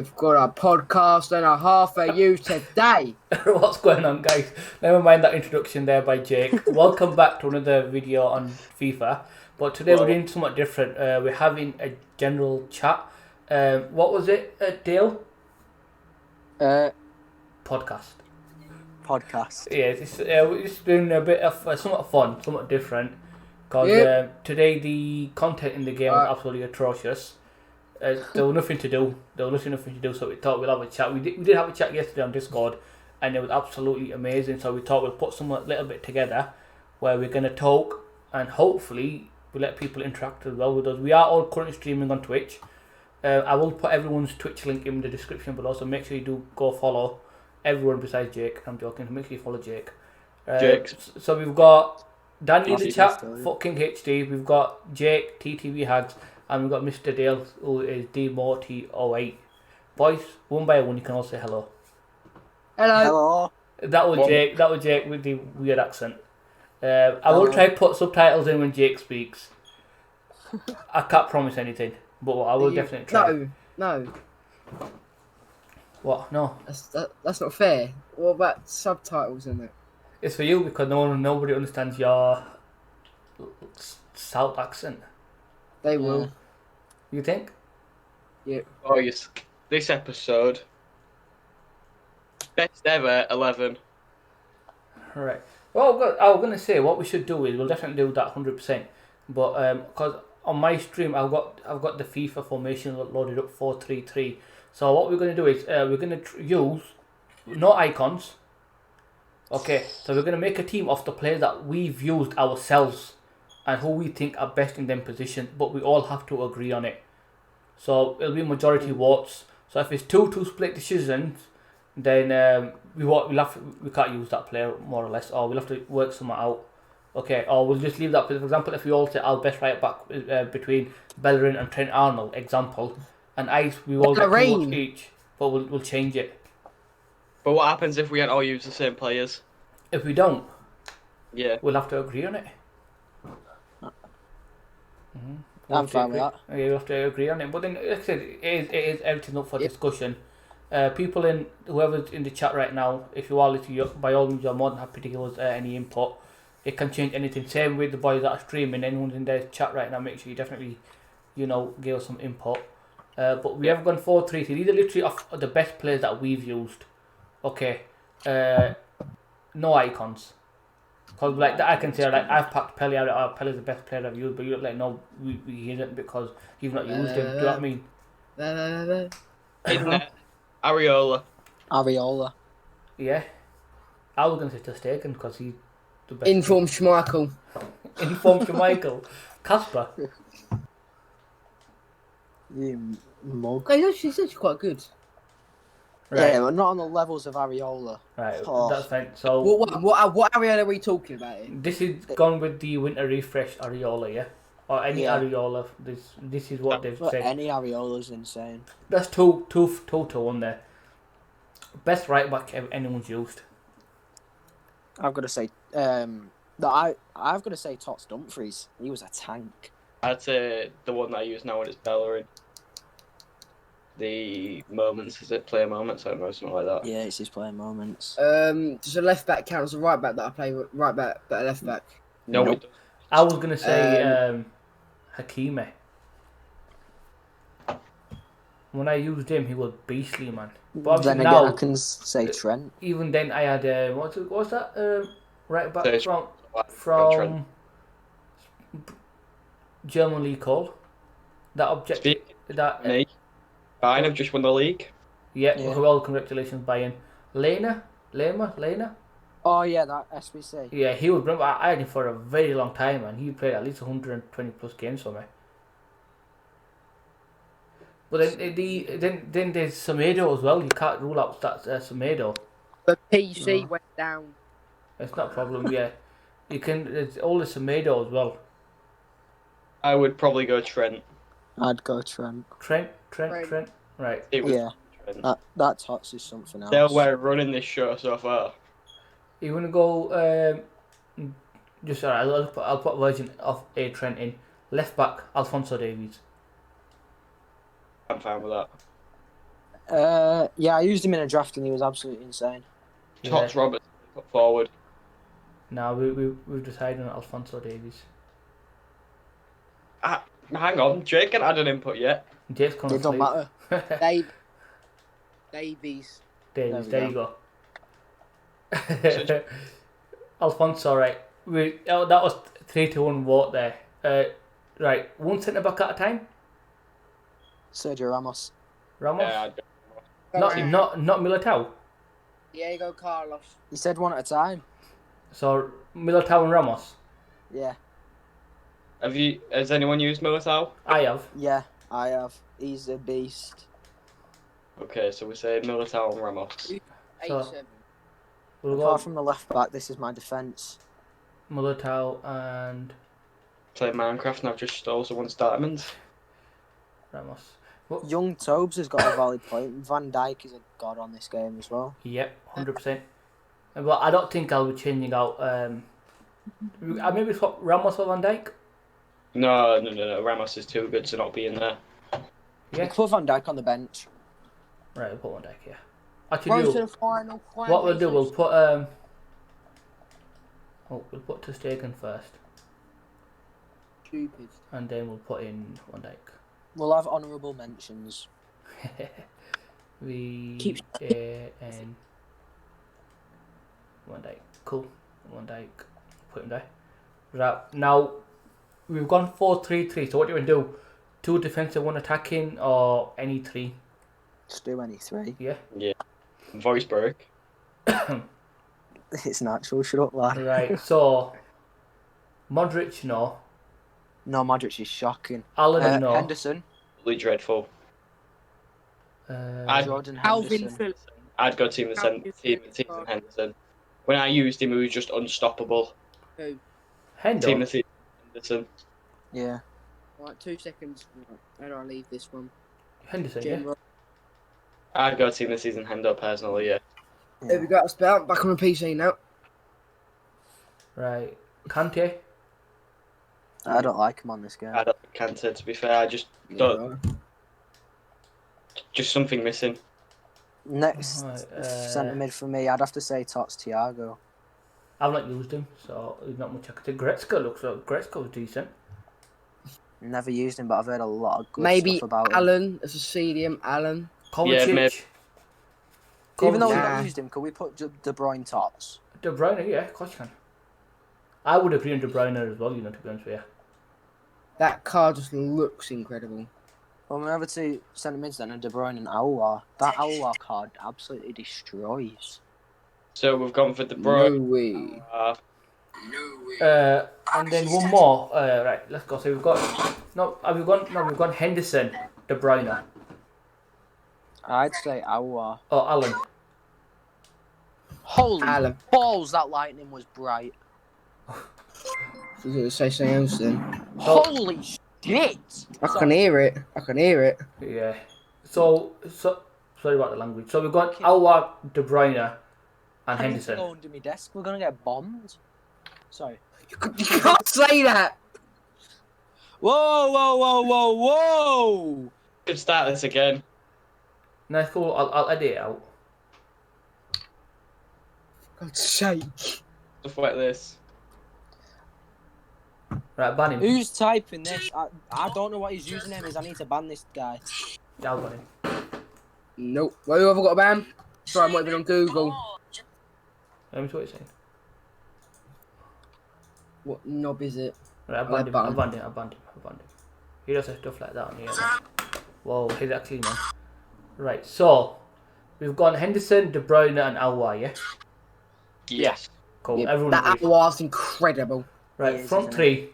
We've got a podcast and a half for you today. What's going on, guys? Never mind that introduction there by Jake. Welcome back to another video on FIFA. But today we're doing somewhat different. We're having a general chat. What was it, Dale? Podcast. Podcast. Yeah, we're just doing a bit of somewhat fun, somewhat different. Because today the content in the game was absolutely atrocious. There was nothing to do. Nothing to do. So we thought we'll have a chat. We did have a chat yesterday on Discord, and it was absolutely amazing. So we thought we'll put some little bit together, where we're gonna talk, and hopefully we let people interact as well with us. We are all currently streaming on Twitch. I will put everyone's Twitch link in the description below. So make sure you do go follow everyone besides Jake. I'm joking. Make sure you follow Jake. Jake. So we've got Danny in the chat, fucking HD. We've got Jake, TTV Hags. And we've got Mr. Dale, who is DMorty08. Boys, one by one, you can all say hello. Hello. That was Jake. That was Jake with the weird accent. I will try to put subtitles in when Jake speaks. I can't promise anything, but I will definitely try. No. What? No. That's not fair. What about subtitles in it? It's for you because nobody understands your South accent. They will. You think? Yeah. Oh, yes. This episode, best ever 11. Right. Well, I was going to say what we should do is we'll definitely do that 100%. But because on my stream I've got the FIFA formation loaded up 4-3-3. So what we're going to do is we're going to use no icons. Okay. So we're going to make a team of the players that we've used ourselves and who we think are best in them positions. But we all have to agree on it. So it'll be majority votes. So if it's two split decisions, then we can't use that player more or less, or we'll have to work something out. Okay, or we'll just leave that. For example, if we all say our best right back between Bellerin and Trent Arnold, example, and we all get 2 votes each, but we'll change it. But what happens if we all use the same players? If we don't, we'll have to agree on it. I'm fine with that. Yeah, you have to agree on it. But then, like I said, it is everything up for discussion. People whoever's in the chat right now, if you are listening, by all means, you're more than happy to give us any input. It can change anything. Same with the boys that are streaming. Anyone's in their chat right now, make sure you definitely, give us some input. But we have gone 4-3. These are literally of the best players that we've used. Okay. No icons. Because like that I can say, like, I've packed Pele out. Pele's the best player I've used, but you're like, no, we isn't because you've not used him. Do you know what I mean? In there, Areola. Yeah. I was going to say Ter Stegen because he's the best. Informed Schmeichel. Informed Schmeichel. Casper. You mug. He's actually quite good. Right. Yeah, but not on the levels of Areola. Right, that's fine. So what area are we talking about? This is gone with the winter refresh Areola, yeah? Or any Areola. This is what they've said. Any Areola's insane. That's two to one there. Best right back anyone's used. I've got to say, I've got to say Tots Dumfries. He was a tank. I'd say the one that I use now is Bellerin. The moments, is it player moments? I don't know, something like that. Yeah, it's his player moments. Does a left back count as a right back that I play right back, but a left back? No, Nope. I was gonna say Hakimi. When I used him, he was beastly, man. But then now, again, I can say Trent. Even then, I had what's that right back There's from German league called that objective that. Bayern have just won the league. Yeah. Well, congratulations, Bayern. Lena. Oh yeah, that SBC. Yeah, he was. I had him for a very long time, and he played at least 120 plus games for me. But then there's Semedo as well. You can't rule out that Semedo. The PC went down. It's not a problem. Yeah, you can. It's all the Semedo as well. I would probably go Trent. I'd go Trent. Trent. Right. Trent. That Tots is something else. They're running this show so far. You want to go? Just alright. I'll put a version of a Trent in. Left back Alphonso Davies. I'm fine with that. Yeah, I used him in a draft and he was absolutely insane. Tots Yeah. Roberts put forward. Now we've decided on Alfonso Davies. Hang on, Jake can add an input yet. Jake's gonna It don't sleep. matter. Davies. Davies, There there we you go. So- Alfonso, right. That was 3-1 vote there. Right, one centre back at a time. Sergio Ramos. Ramos. Yeah, Not Militao. Diego Carlos. You said one at a time. So Militao and Ramos. Yeah, has anyone used Militao? I have. yeah, I have. He's a beast. Okay, so we say Militao and Ramos. 8-7. We'll go Apart from the left back, this is my defence. Militao and Play Minecraft and I've just stole someone's diamonds. Ramos. Young Tobes has got a valid point. Van Dijk is a god on this game as well. Yep, 100%. But I don't think I'll be changing out. I maybe swap Ramos for Van Dijk. No. Ramos is too good to not be in there. You Yeah. can put Van Dijk on the bench. Right, we'll put Van Dijk. Yeah. Actually, Going to the final. what we'll do, we'll put we'll put Ter Stegen first, Stupid. and then we'll put in Van Dijk. We'll have honourable mentions. V-A-N Van Dijk. Cool. Van Dijk. Put him there. Right. Now, we've gone 4-3-3. So what do you want to do? 2 defensive, 1 attacking, or any 3? Just do any three. Yeah. Voice break. It's natural. Shut up, lad. Right. So, Modric, no. No, Modric is shocking. Allen, no. Henderson. Really dreadful. Jordan Alvin Henderson. Phillips. I'd go team the Henderson. When I used him, he was just unstoppable. Who? Hendo. Team the season Henderson. Yeah. Right, 2 seconds. How do I leave this one? Henderson, yeah. General. I'd go team the season Hendo personally, yeah. There we go. That's about back on the PC now. Right. Kante. I don't like him on this game. I don't think Kante, to be fair. I just don't. Just something missing. Next Right, centre mid for me, I'd have to say Tots Thiago. I've not used him, so there's not much I could say. Gretzko looks like Gretzko was decent. Never used him, but I've heard a lot of good Maybe stuff about him. Alan as a CDM. Alan. Kovacic. maybe. Even though we've Nah. not used him, could we put De Bruyne Tots? De Bruyne, yeah, of course you can. I would agree on De Bruyne as well, to be honest with you. That card just looks incredible. Well, we have 2 centre mids then, and De Bruyne and Aouar. That Aouar card absolutely destroys. So we've gone for De No Bruyne. way. And then one more. Right, let's go. So we've got we've gone Henderson, De Bruyne, I'd say Aouar. or Allen. Holy Alan. balls, that lightning was bright. I was going to say something else then. Holy shit! I can hear it. I can hear it. Yeah. So sorry about the language. So we've got Aouar, De Bruyne, and I need to Henderson. go under my desk. We're gonna get bombed. Sorry. You can't say that. Whoa, whoa, whoa, whoa, whoa! Could start this again. Nice, cool. I'll edit it out. God's sake. Stuff like this. Right, ban him. Who's typing this? I don't know what his username is. I need to ban this guy. Yeah, I'll ban him. Nope. Why have I got a ban? Sorry, I'm not even on Google. Let me see what he's saying. What knob is it? Right, I banned him. He does stuff like that on here. Whoa, he's actually, man. Right, so we've got Henderson, De Bruyne, and Aouar, yeah? Yes. Cool. Yeah, Everyone that agrees. was incredible. Right, He is, front isn't 3.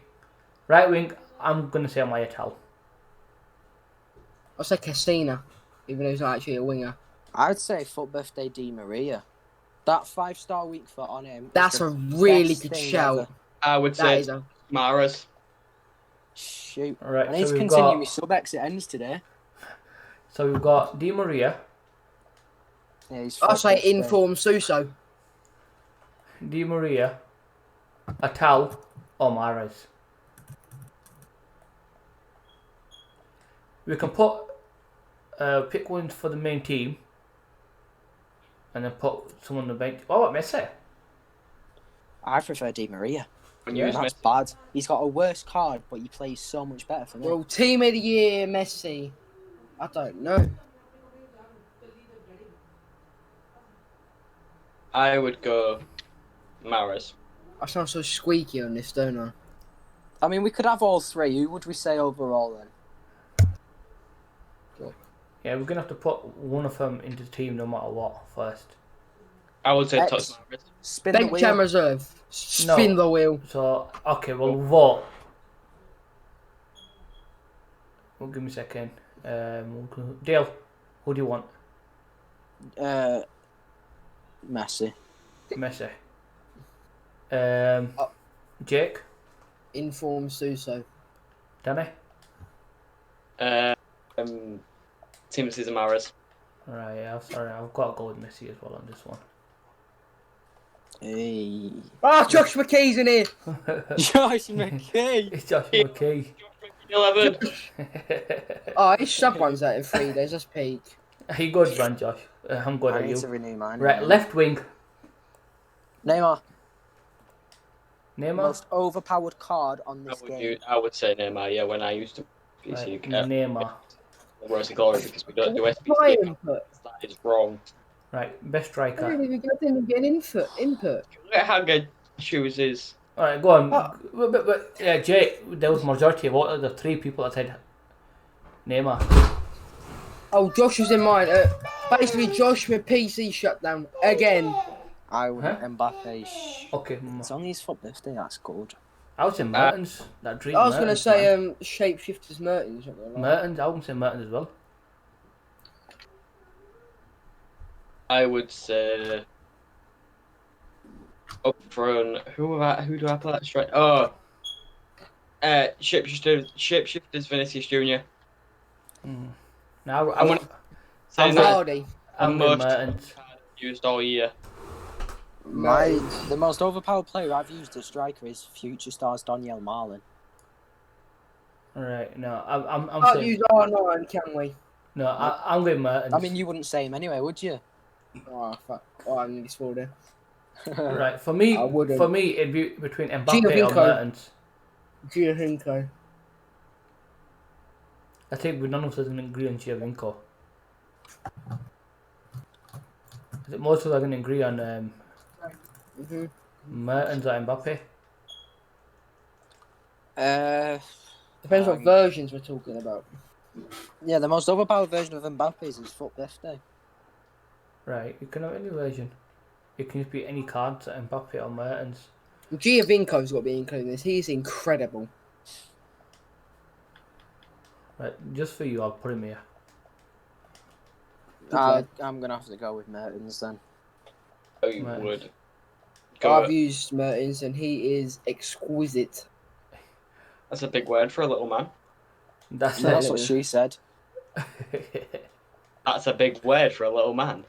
Right wing, I'm gonna say Mayatal. I'll say Castina, even though he's not actually a winger. I'd say Foot Birthday Di Maria. That 5-star week foot on him. is That's the a really best good thing shout. ever. I would That say is a... Mahrez. Shoot. Alright, I need so to we've continue got my sub exit ends today. so we've got Di Maria, Yeah, he's I'll Foot say Birthday. inform Suso. Di Maria, Atal, or Mahrez. We can put pick one for the main team, and then put someone on the bench. Oh, what, Messi? I prefer Di Maria. When Yeah. you use That's Messi, bad. He's got a worse card, but he plays so much better for me. Well, team of the year, Messi. I don't know. I would go Mahrez. I sound so squeaky on this, don't I? I mean, we could have all three. Who would we say overall then? Yeah, we're gonna have to put one of them into the team no matter what first. I would say X. Tots Mahrez. Spin the Bench and wheel. reserve. Spin the wheel. So okay, we'll vote. Well, give me a second. Dale, who do you want? Messi. Messi. Oh. Jake, Inform Suso. Danny. Team season Mahrez. Right, yeah, sorry, I've got to go with Messi as well on this one. Hey. Ah, Josh McKay's in here. Josh McKay. It's Joshua McKay. 11. Oh, his sub runs out in 3 days. That's peak. He good, man, Josh. I'm good I at need to you. renew mine. Right, left wing. Neymar. Neymar. Most overpowered card on this game. I would say Neymar, yeah, when I used to Right, PC. Neymar. Rosy Glory because we don't do Why SPC. input? That is wrong. Right, best I striker. didn't even get input. Look at how good Shoes is. Alright, go on. Oh. But yeah, Jake, there was majority of what the 3 people that said Neymar. Oh, Josh was in mine. Basically, Josh with PC shut down again. I would Huh? Mbappe. Okay, It's only his foot birthday. That's good. I would say Mertens. That dream. I was gonna Mertens, say man. Shapeshifters Mertens. Mertens. I would say Mertens as well. I would say up front. Who do I play that straight? Oh, Shapeshifters Vinicius Junior. Now I'm gonna say I'm that Vardy. I'm the going most Mertens. used all year. The most overpowered player I've used as striker is Future Stars Daniel Marlin. Alright, no, I'm Can't saying use R9, can we? no. I'm going Mertens. I mean, you wouldn't say him anyway, would you? Oh fuck! Oh, I nearly swore there. right for me. I wouldn't. For me, it'd be between Mbappe Gio or Vinco. Mertens. Giovinco. I think none of us can agree on Giovinco. I think most of us are going to agree on Mertens or Mbappe. Depends what versions we're talking about. Yeah, the most overpowered version of Mbappe is his foot birthday. Right, you can have any version. You can just be any cards at Mbappe or Mertens. Giovinco's got to be included in this. He's incredible. Right, just for you, I'll put him here. I'm gonna have to go with Mertens then. Oh, you Mertens. would. I've used Mertens and he is exquisite. That's a big word for a little man. That's That's it. what she said. That's a big word for a little man.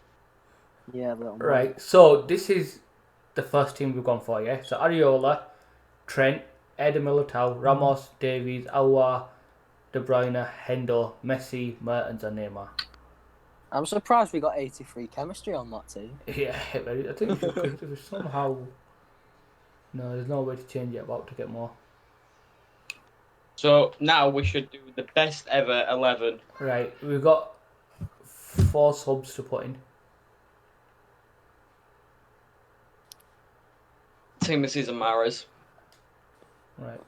Yeah, little man. Right, so this is the first team we've gone for, yeah? So Areola, Trent, Eder Militao, Ramos, Davies, Aouar, De Bruyne, Hendo, Messi, Mertens and Neymar. I'm surprised we got 83 chemistry on that team. Yeah, but I think if we somehow... No, there's no way to change it about to get more. So now we should do the best ever 11. Right, we've got 4 subs to put in. Team of season Mahrez. Right,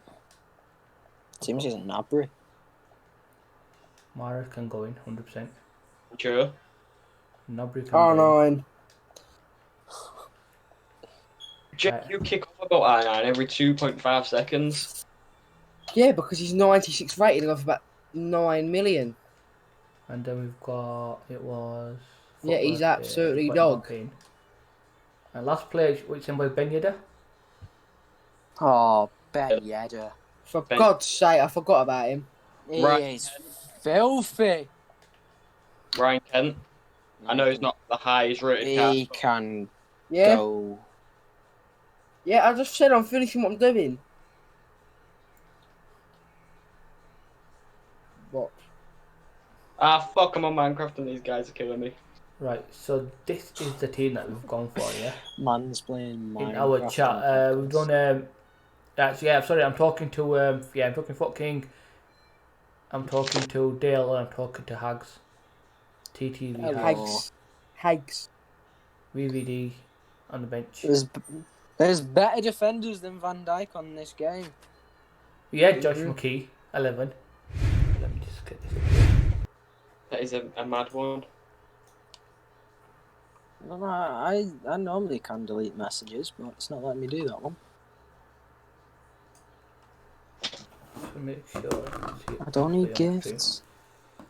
Team season Nabry. Mahrez can go in, 100%. Sure. Nobody can go in. R9. Jeff, you kick off about R9 every 2.5 seconds. Yeah, because he's 96 rated off about 9 million. And then we've got, it was... Yeah, he's football, absolutely put dog. Mbappe in. And last player, which is by Ben Yedder. Oh, Ben Yedder. For Ben. God's sake, I forgot about him. He Right. is filthy. Ryan Kent. I know he's not the highest rated He card. can Yeah? go. Yeah, I just said I'm finishing what I'm doing. What? Ah, fuck, I'm on Minecraft and these guys are killing me. Right, so this is the team that we've gone for, yeah? Man's playing Minecraft. In our chat, on we've podcast. done, actually, yeah, I'm sorry, I'm talking to, I'm talking Foot King, I'm talking to Dale, and I'm talking to Hags. TTV Hello. Hags. Hags. VVD on the bench. There's better defenders than Van Dijk on this game. Yeah, Josh Mhm. McKee, 11. Let me just get this up. That is a mad one. No, I normally can delete messages, but it's not letting me do that one. Just to make sure I can see it I don't need properly on stream. gifts.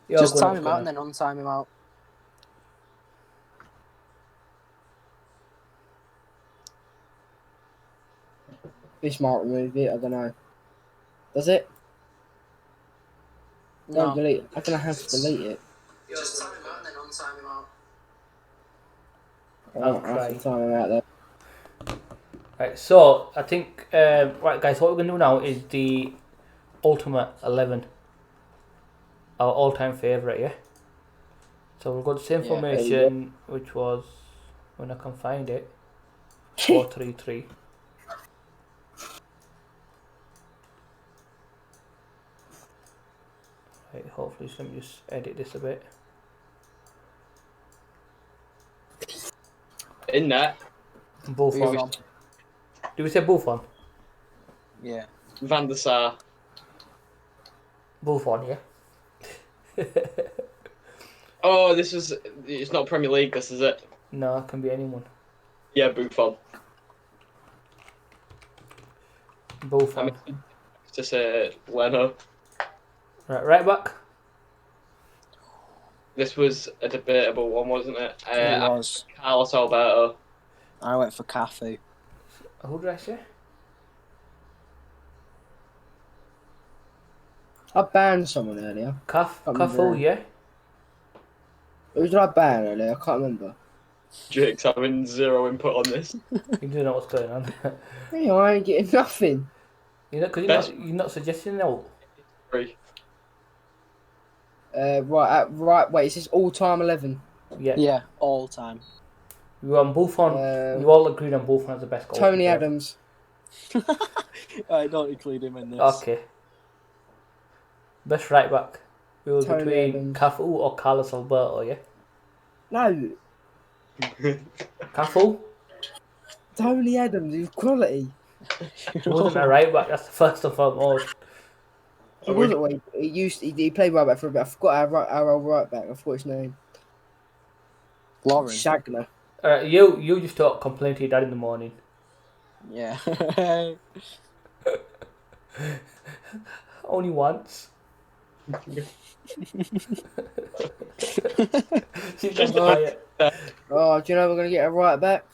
Yeah, Just go on, time what's him going out and then untime him out. This might remove it, I don't know. Does it? Don't No. delete it. I don't know how to delete it. Just time him out and then untime him out. I'll I try. have to time him out there. Right, so I think, right guys, what we're going to do now is the Ultimate 11. Our all-time favourite, yeah? So we've got the same Yeah, formation, which was, when I can find it, 4-3-3. Right, hopefully, let me just edit this a bit. In there, Buffon. Buffon. Did we say Buffon? Yeah. Van der Sar. Buffon, yeah? Oh, it's not Premier League, this is it? No, it can be anyone. Yeah, Buffon. Buffon. To say Leno. Right back. This was a debatable one, wasn't it? It was. Carlos Alberto. I went for Cafu. Who did I say? I banned someone earlier. Cafu, yeah? Who did I ban earlier? I can't remember. Jake's having zero input on this. You do know what's going on. Hey, I ain't getting nothing. Because you're not suggesting no. Three. Right, wait, is this all-time 11? Yeah. Yeah, all time. We were on Buffon. We all agreed on Buffon as the best goal. Tony Adams. I don't include him in this. Okay. Best right back. We were Tony between Adams. Cafu or Carlos Alberto, yeah? No, Cafu? Tony Adams is quality. He wasn't a right back, that's the first and foremost. He wasn't. He played right back for a bit. I forgot our right back. I forgot his name. Lauren. Shagner. You just talk complain to your dad in the morning. Yeah. Only once. She's just quiet. Oh, do you know we're gonna get a right back?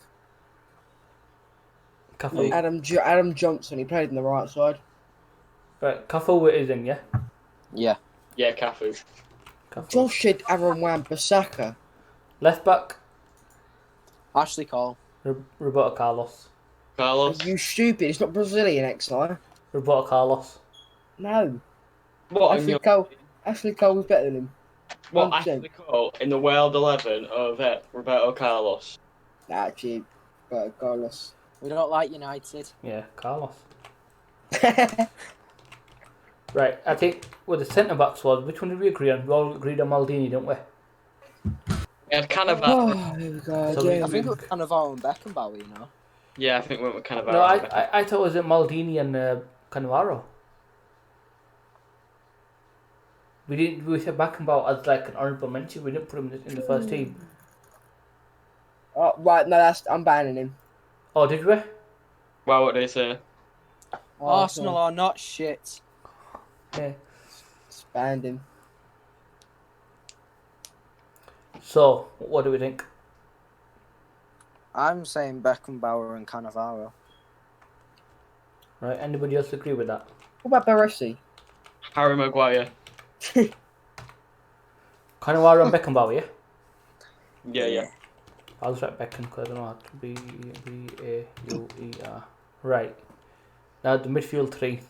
Cafu. Adam Johnson. He played on the right side. Right, Cafu it is in, yeah? Yeah. Yeah, Cafu. Cafu. Josh said Aaron Wan-Bissaka. Left back, Ashley Cole. Roberto Carlos. Carlos. Are you stupid? It's not Brazilian ex-line. Roberto Carlos. No. What? Ashley Cole was better than him. What 100%. Ashley Cole in the World 11 of Roberto Carlos? Nah, actually, Carlos. We don't like United. Yeah, Carlos. Right, I think with the centre backs was, which one did we agree on? We all agreed on Maldini, didn't we? Yeah, kind of. Oh, here we go. So again. I think it was Cannavaro and Beckenbauer, you know. Yeah, I think we were kind of. No, I thought it was Maldini and Cannavaro. We said Beckenbauer as like an honourable mention. We didn't put him in the first team. Oh, right, no, I'm banning him. Oh, did we? Well, what did they say? Oh, Arsenal are not shit. Yeah. Just banned him. So, what do we think? I'm saying Beckenbauer and Cannavaro. Right, anybody else agree with that? What about Baresi? Harry Maguire. Cannavaro and Beckenbauer, yeah? Yeah. I'll just write Becken because I don't know how to B-A-U-E-R. Right. Now the midfield three.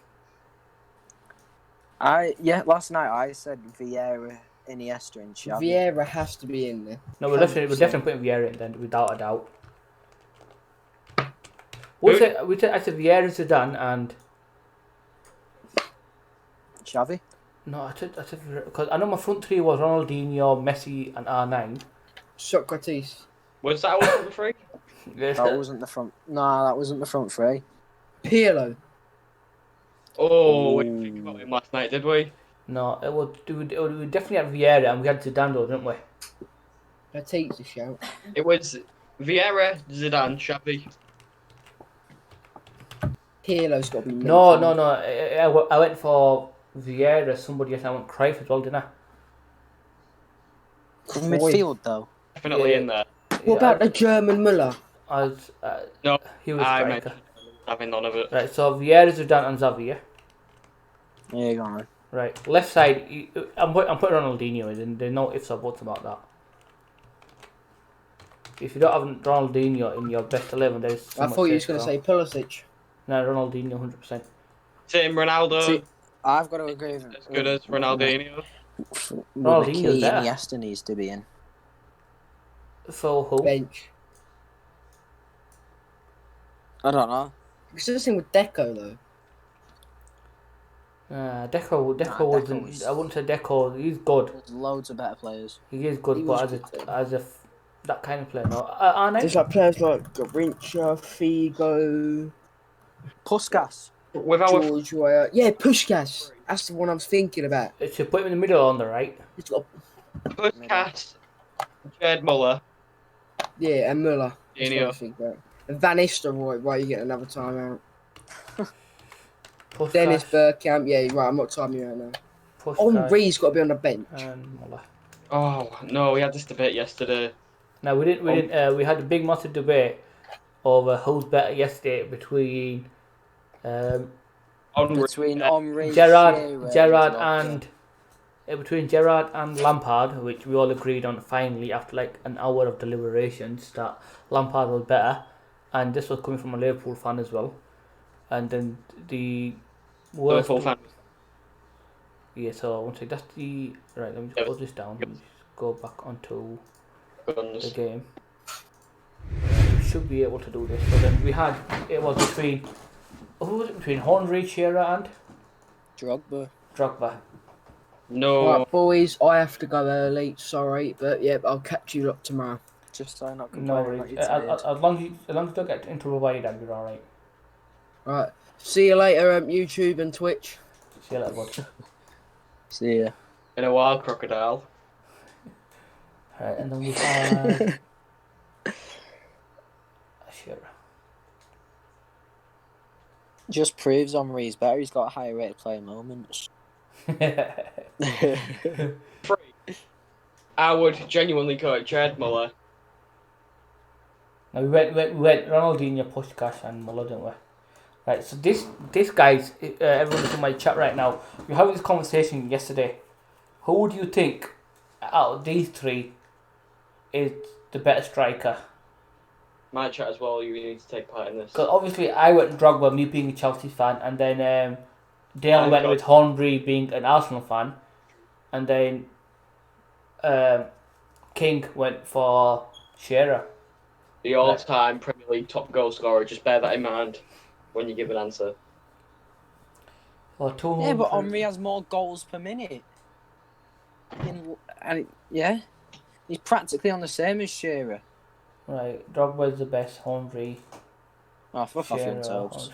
Last night I said Vieira Iniesta and Xavi. Vieira has to be in there. No, we're definitely 100%. putting Vieira in then, without a doubt. I said Vieira, Zidane, and Xavi? no, I said because I know my front three was Ronaldinho, Messi, and R9. Socrates. Was that all the three? Yes, That wasn't the front. No, that wasn't the front three. Pirlo. Oh, we didn't think about him last night, did we? no, we definitely had Vieira, and we had Zidane, though, didn't we? Batiste a shout. It was Vieira, Zidane, Xavi. Pirlo's got to be No. mentioned. I went for Vieira. Somebody else. I went Cruyff as well, didn't I? Midfield, though. Definitely Yeah. in there. What about the German Müller? No, He was I striker. mentioned having none of it. Right, so Vieira, Zidane, and Xavi. Yeah? Yeah, go on. Right, left side. I'm putting Ronaldinho in. And there's no ifs or buts about that. If you don't have Ronaldinho in your best 11, there's. So I thought you was going to say Pulisic. No, Ronaldinho, 100%. Same Ronaldo, See, I've got to agree with as good as Ronaldinho. Ronaldinho's better. Iniesta needs to be in. For who? Bench. I don't know. It's the same with Deco though. Deco Deco wasn't. was- I wouldn't say Deco. He's good. There's loads of better players. He is good, He but was good. as a that kind of player. No, Arne. There's like players like Garincha, Figo, Puskas. With our George Weah. Yeah, Puskás. That's the one I was thinking about. It should put him in the middle or on the right. It's got Puskas, Jared Muller, yeah, and Müller. That's what I Dino. was thinking about. And Van Nistelrooy, right, you get another time out. Puskas, Dennis Bergkamp, yeah, you're right, I'm not timing you out now. Puskas, Henri's got to be on the bench. and Muller. Oh no, we had this debate yesterday. Now we didn't. We had a big massive debate over who's better yesterday between Henry, Between Henry, Gerard Drogba. and between Gerard and Lampard, which we all agreed on finally after like an hour of deliberations that Lampard was better, and this was coming from a Liverpool fan as well. And then the worst. Liverpool fan. Yeah, so I want to say that's the right. Let me just close this down. Let me just go back onto the Guns. game. We should be able to do this. So then we had it was between who was it between Henry, Shearer, and Drogba. Drogba. No, Right, boys, I have to go early, sorry, but yeah, I'll catch you up tomorrow. Just so I'm not No complaining worries. about you tired. As long as you don't get into trouble by your dad, you're all right. Right, see you later, YouTube and Twitch. See you later, bud. See ya. in a wild crocodile. Right, and then we had Shearer. Just proves Henry's better. He's got higher rated player moments. Three. I would genuinely go Jared Muller. Now we went Ronaldinho, Puskas, and Muller, didn't we? Right, so this guys, everyone is in my chat right now. We were having this conversation yesterday. Who do you think out of these three is the better striker? My chat as well. You need to take part in this. Because obviously I went Drogba, me being a Chelsea fan, and then Dale I went got- with Henry being an Arsenal fan, and then King went for Shearer. The all-time Premier League top goal scorer. Just bear that in mind when you give an answer. Or 200. Yeah, but Henry has more goals per minute. Yeah, he's practically on the same as Shearer. Right, Drogba's the best. Henry. Oh, fuck off, Shearer. you toes.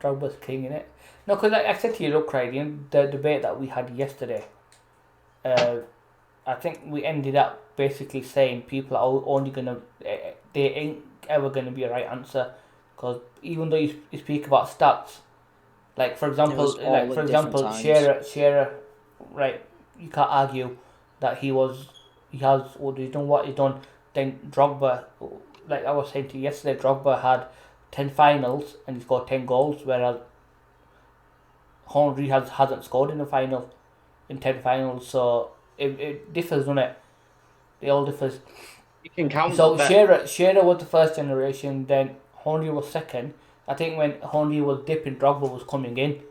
Drogba's king, innit? No, because like I said to you, look, right, in the debate that we had yesterday, I think we ended up basically saying people are only gonna, they ain't ever gonna be a right answer, because even though you speak about stats, like for example, was all at different times. Shearer, right, you can't argue that he's done what he's done. Then Drogba, like I was saying to you yesterday, Drogba had 10 finals and he scored 10 goals, whereas Henry hasn't scored in in 10 finals, so it differs, doesn't it? It all differs. You can count So that. Shearer was the first generation, then Henry was second. I think when Henry was dipping, Drogba was coming in.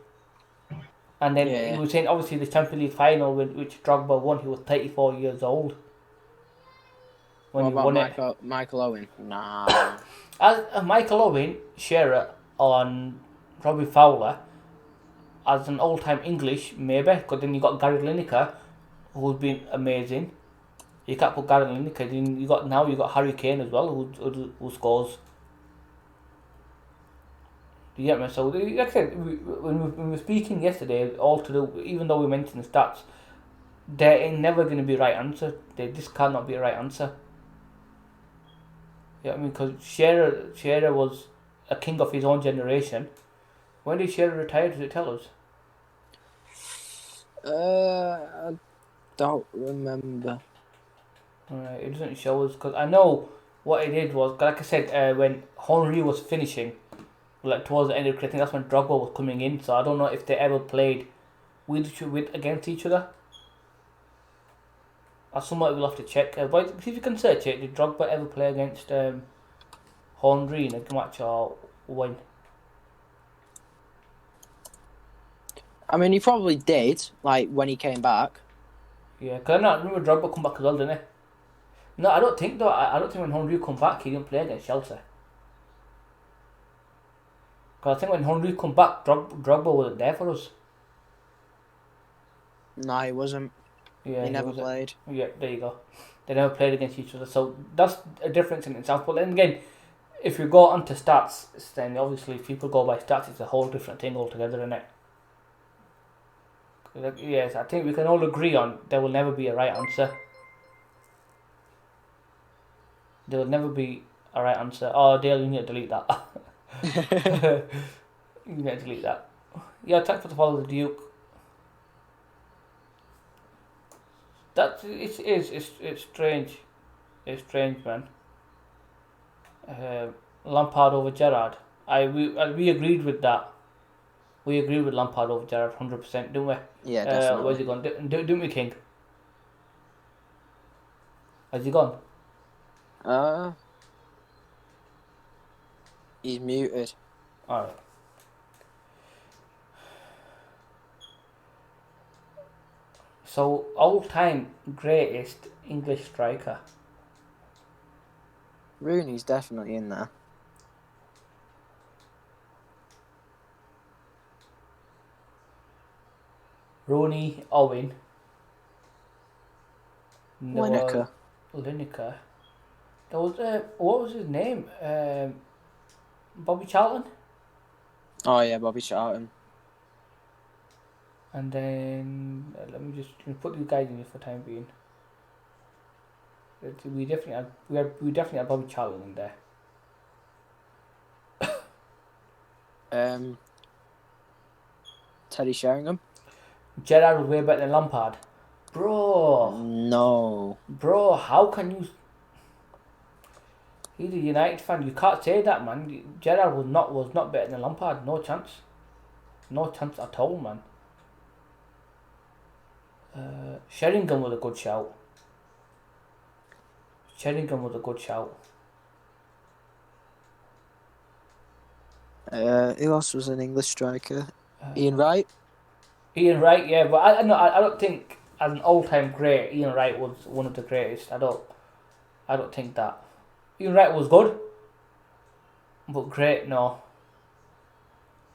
And then Yeah. he was saying, obviously, the Champions League final, which Drogba won, he was 34 years old when What he about won it. Michael Owen? Nah. As Michael Owen, Shearer, on Robbie Fowler, as an all-time English, maybe, because then you got Gary Lineker, who's been amazing. You can't put Gary Lineker. Then you got Harry Kane as well, who scores. Do you get me? So, like I said, when we were speaking yesterday, all to do, even though we mentioned the stats, there ain't never going to be a right answer. There just cannot be a right answer. You know what I mean? Because Shearer was a king of his own generation. When did Shearer retire? Does it tell us? I don't remember. Alright, it doesn't show us, because I know what it did was, like I said, when Henry was finishing, like towards the end of the career, I think that's when Drogba was coming in. So I don't know if they ever played with against each other. That's something we'll have to check. But see if you can search it. Did Drogba ever play against Henry in a match or when? I mean, he probably did, like, when he came back. Yeah, because I remember Drogba come back as well, didn't he? No, I don't think though. I don't think when Henry come back, he didn't play against Chelsea. Because I think when Henry come back, Drogba wasn't there for us. No, he wasn't. Yeah, He never wasn't. played. Yeah, there you go. They never played against each other, so that's a difference in itself. But then again, if you go onto stats, then obviously if people go by stats, it's a whole different thing altogether, isn't it? Yes, I think we can all agree on there will never be a right answer. There will never be a right answer. Oh, Dale, you need to delete that. You need to delete that. Yeah, thanks for the follow the Duke. It's strange. It's strange, man. Lampard over Gerrard. We agreed with that. We agreed with Lampard over Gerrard 100%, didn't we? Yeah, definitely. Where's he gone? Didn't we, King? Has he gone? He's muted. Alright. So, all-time greatest English striker. Rooney's definitely in there. Rooney, Owen. Lineker. Lineker. There was what was his name? Bobby Charlton. Oh yeah, Bobby Charlton. And then let me just put these guys in here for the time being. We definitely had Bobby Charlton in there. Teddy Sheringham. Gerrard was way better than Lampard. Bro, No. how can you? He's a United fan. You can't say that, man. Gerrard was not better than Lampard. No chance. No chance at all, man. Sheringham was a good shout. Who else was an English striker? Ian Wright. Ian Wright, yeah, but I don't think as an all-time great, Ian Wright was one of the greatest. I don't think that. Ian Wright was good, but great, no.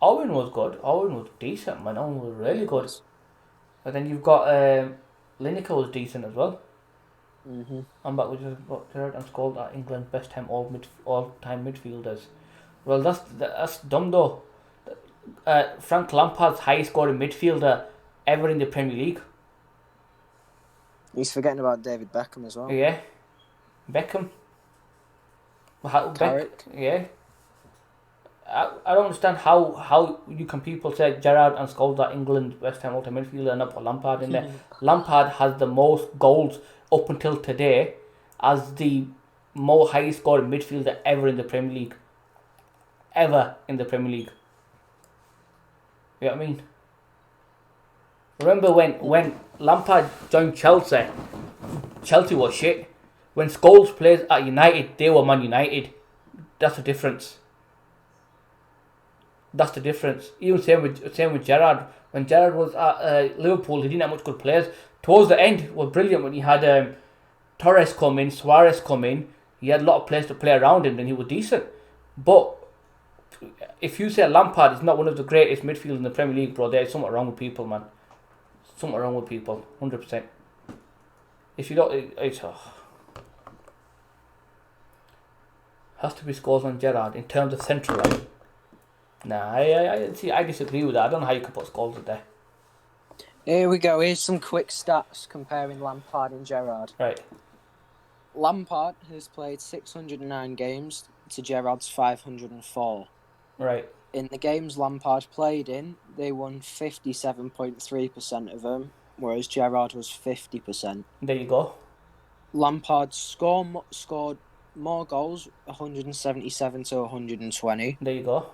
Owen was good. Owen was decent, man. Owen was really good. But then you've got Lineker was decent as well. Mm-hmm. I'm back with Gerrard and Scholes are England's best time all-time midfielders. Well, that's dumb though. Frank Lampard's highest scoring midfielder ever in the Premier League. He's forgetting about David Beckham as well. Yeah, Beckham. Carrick. Yeah. I don't understand how you can people say Gerrard and Scholes are England's best time all-time midfielder and not put Lampard in there. Lampard has the most goals up until today as the highest scoring midfielder ever in the Premier League. Ever in the Premier League. You know what I mean? Remember when Lampard joined Chelsea was shit. When Scholes plays at United, they were Man United. That's the difference. That's the difference. Even same with Gerrard. When Gerrard was at Liverpool, he didn't have much good players. Towards the end, was brilliant when he had Torres come in, Suarez come in. He had a lot of players to play around him, and he was decent. But if you say Lampard is not one of the greatest midfielders in the Premier League, bro, there's something wrong with people, man. Something wrong with people, 100%. If you don't, it's has to be scores on Gerrard in terms of central line. Nah, I disagree with that. I don't know how you can put Scholes there. Here we go. Here's some quick stats comparing Lampard and Gerrard. Right. Lampard has played 609 games to Gerrard's 504. Right. In the games Lampard played in, they won 57.3% of them, whereas Gerrard was 50%. There you go. Lampard scored more goals, 177 to 120. There you go.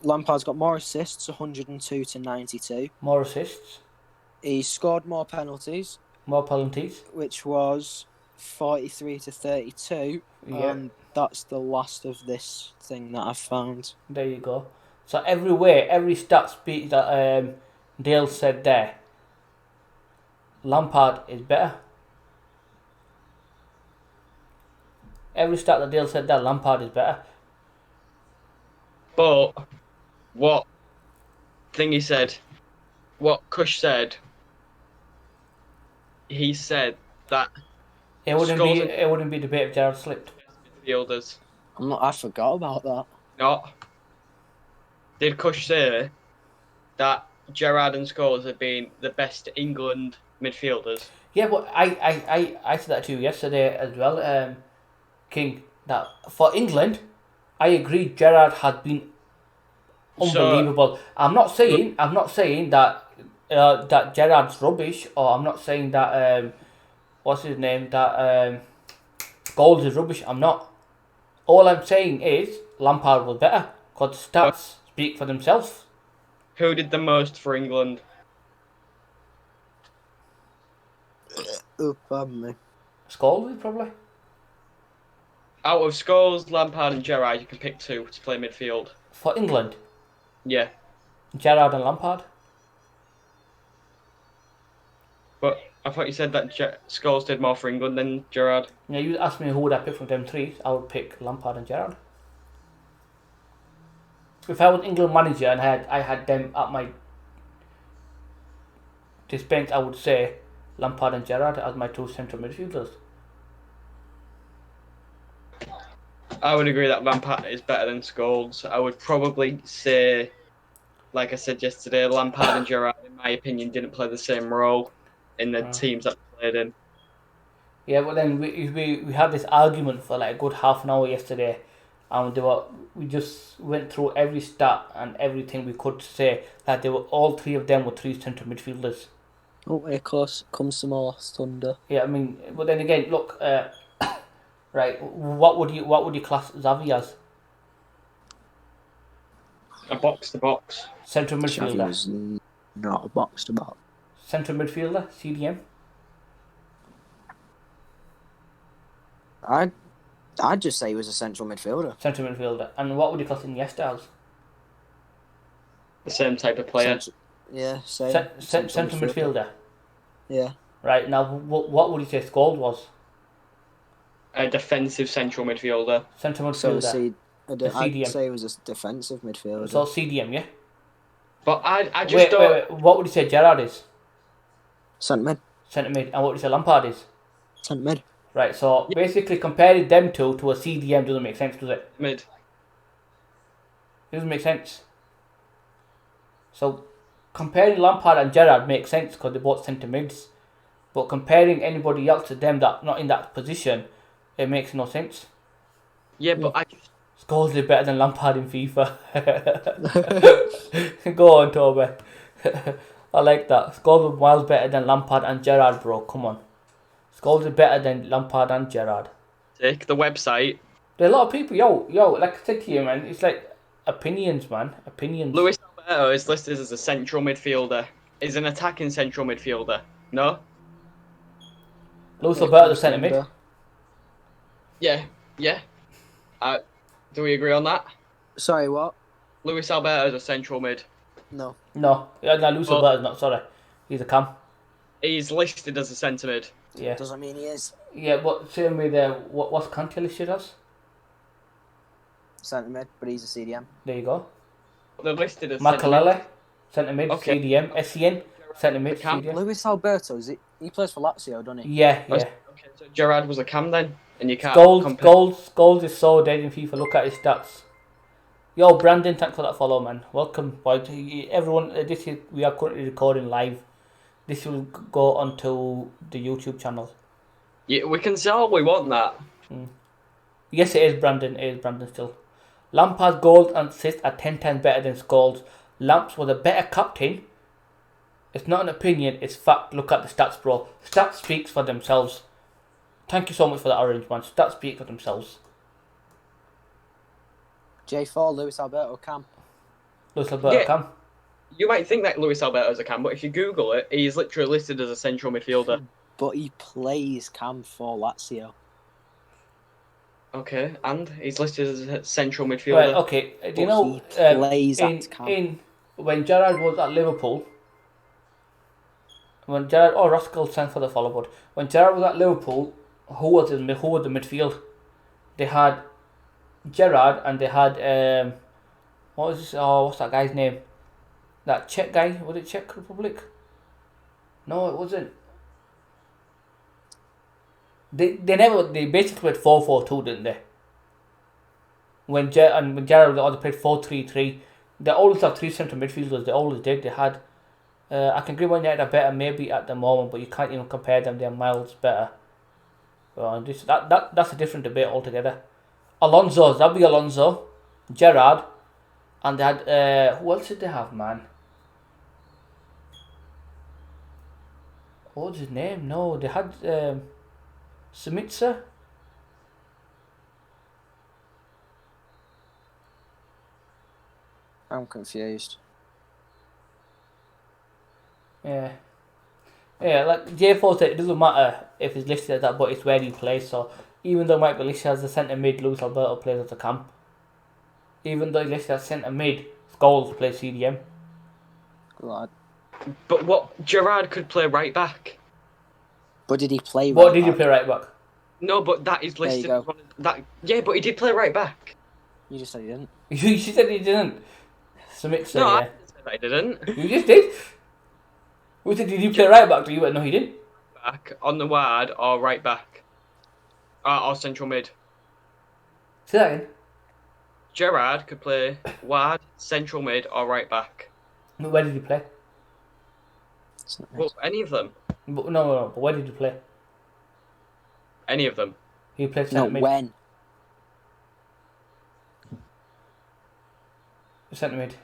Lampard's got more assists, 102 to 92. More assists. He scored more penalties. More penalties. Which was 43 to 32. Yeah. That's the last of this thing that I've found. There you go. So every stat speech that Dale said there, Lampard is better. Every stat that Dale said there, Lampard is better. But what Thingy said, what Kush said, he said that it wouldn't be debate if Gerrard slipped. Midfielders. I forgot about that. Not. Did Kush say that Gerrard and Scholes have been the best England midfielders? Yeah, but I said that to you yesterday as well, King. That for England, I agree. Gerrard has been unbelievable. I'm not saying that that Gerrard's rubbish, or I'm not saying that what's his name, that Scholes is rubbish. I'm not. All I'm saying is Lampard was better because the stats speak for themselves. Who did the most for England? Oh, pardon me. Scholes probably. Out of Scholes, Lampard and Gerrard, you can pick two to play midfield. For England, Yeah. Gerrard and Lampard. But I thought you said that Scholes did more for England than Gerrard. Yeah, you asked me who would I pick from them three. I would pick Lampard and Gerrard. If I was England manager and I had them at my dispense, I would say Lampard and Gerrard as my two central midfielders. I would agree that Lampard is better than Scholes. I would probably say, like I said yesterday, Lampard and Gerrard, in my opinion, didn't play the same role in the teams that they played in. Yeah, but then we had this argument for like a good half an hour yesterday, and we just went through every stat and everything we could say that they were all three of them were three central midfielders. Oh, of course, comes some more thunder. Yeah, I mean, but then again, look, right, what would you class Xavi as? A box to box. Central Xavi midfielder. was not a box to box. Central midfielder, CDM. I'd just say he was a central midfielder. Central midfielder. And what would you class Iniesta as? The same type of player. Yeah, same. Central midfielder. Yeah. Right, now what would you say Scholes was? A defensive central midfielder. Central So midfielder. I'd say he was a defensive midfielder. So CDM, yeah? But I just don't... Wait. What would you say Gerrard is? Centre mid. Centre mid. And what would you say Lampard is? Centre mid. Right, so basically comparing them two to a CDM doesn't make sense, does it? Mid. It doesn't make sense. So comparing Lampard and Gerrard makes sense because they're both centre mids. But comparing anybody else to them that not in that position, it makes no sense. Yeah, but I just... Scholes is better than Lampard in FIFA. Go on, Toby. I like that. Scholes was miles better than Lampard and Gerrard, bro. Come on. Scholes is better than Lampard and Gerrard. Take the website. There are a lot of people, yo, like I said to you, man, it's like opinions, man. Opinions. Luis Alberto is listed as a central midfielder. Is an attacking central midfielder. No? Luis Alberto, the centre mid. Yeah. Do we agree on that? Sorry, what? Luis Alberto's a central mid. No. No, Luis Well- Alberto's not. Sorry, he's a cam. He's listed as a centre mid. Yeah, Doesn't mean he is. yeah. But same with what's Kanté listed as? Centre mid, but he's a CDM. There you go. They're listed as centre mid. Makalele, centre mid, Okay. CDM, SCN, centre mid, The cam. CDM. Luis Alberto, he plays for Lazio, doesn't he? Yeah, yeah. Okay, so Gerrard was a cam then, and you can't Goals compare. is so dead in FIFA. Look at his stats. Yo, Brandon, thanks for that follow, man. Welcome, boy. Everyone, we are currently recording live. This will go onto the YouTube channel. Yeah, we can say all we want that. Yes, it is Brandon. It is Brandon still. Lampard's goals and assists are 10 times better than Scholes. Lamps was a better captain. It's not an opinion, it's fact. Look at the stats, bro. Stats speaks for themselves. Thank you so much for that, Orange man. Stats speak for themselves. J4, Luis Alberto, Cam. Luis Alberto, Yeah. Cam. You might think that Luis Alberto's a cam, but if you Google it, he's literally listed as a central midfielder. But he plays Cam for Lazio. Okay, and he's listed as a central midfielder. Right, okay. Do you But know he plays at Cam. when Gerrard was at Liverpool, when Gerrard Rascal sent for the follow board. When Gerrard was at Liverpool, who was the midfield? They had Gerrard and they had what's that guy's name? That Czech guy, was it Czech Republic? No, it wasn't. They basically played 4-4-2, didn't they? When Gerrard they played 4-3-3. They always have three central midfielders. They always did. They had I can agree one United are better maybe at the moment, but you can't even compare them. They're miles better. That's a different debate altogether. That'd be Alonso, Gerrard, and they had who else did they have, man? What was his name? No, they had Smitsa. I'm confused. Yeah. Yeah, like J4 said, it doesn't matter if it's listed as that, but it's where he plays. So even though it might be listed as a centre mid, Luis Alberto plays as a cam. Even though he's listed as centre mid, Scholes plays CDM. God. But what Gerrard could play right back. But did he play What right did you back? play right back? No, but that is There you listed go. as one of that. Yeah, but he did play right back. You just said he didn't. You said he didn't. Smitsa, No, I yeah. didn't say that he didn't. You just did. We said, did you play right back? You went, no, he didn't. Back on the wide or right back, or central mid. Say that again. Gerrard could play wide, central mid, or right back. Where did you play? It's not Well, any of them. No. But where did you play? Any of them. He played No, centre mid. when? Centre mid.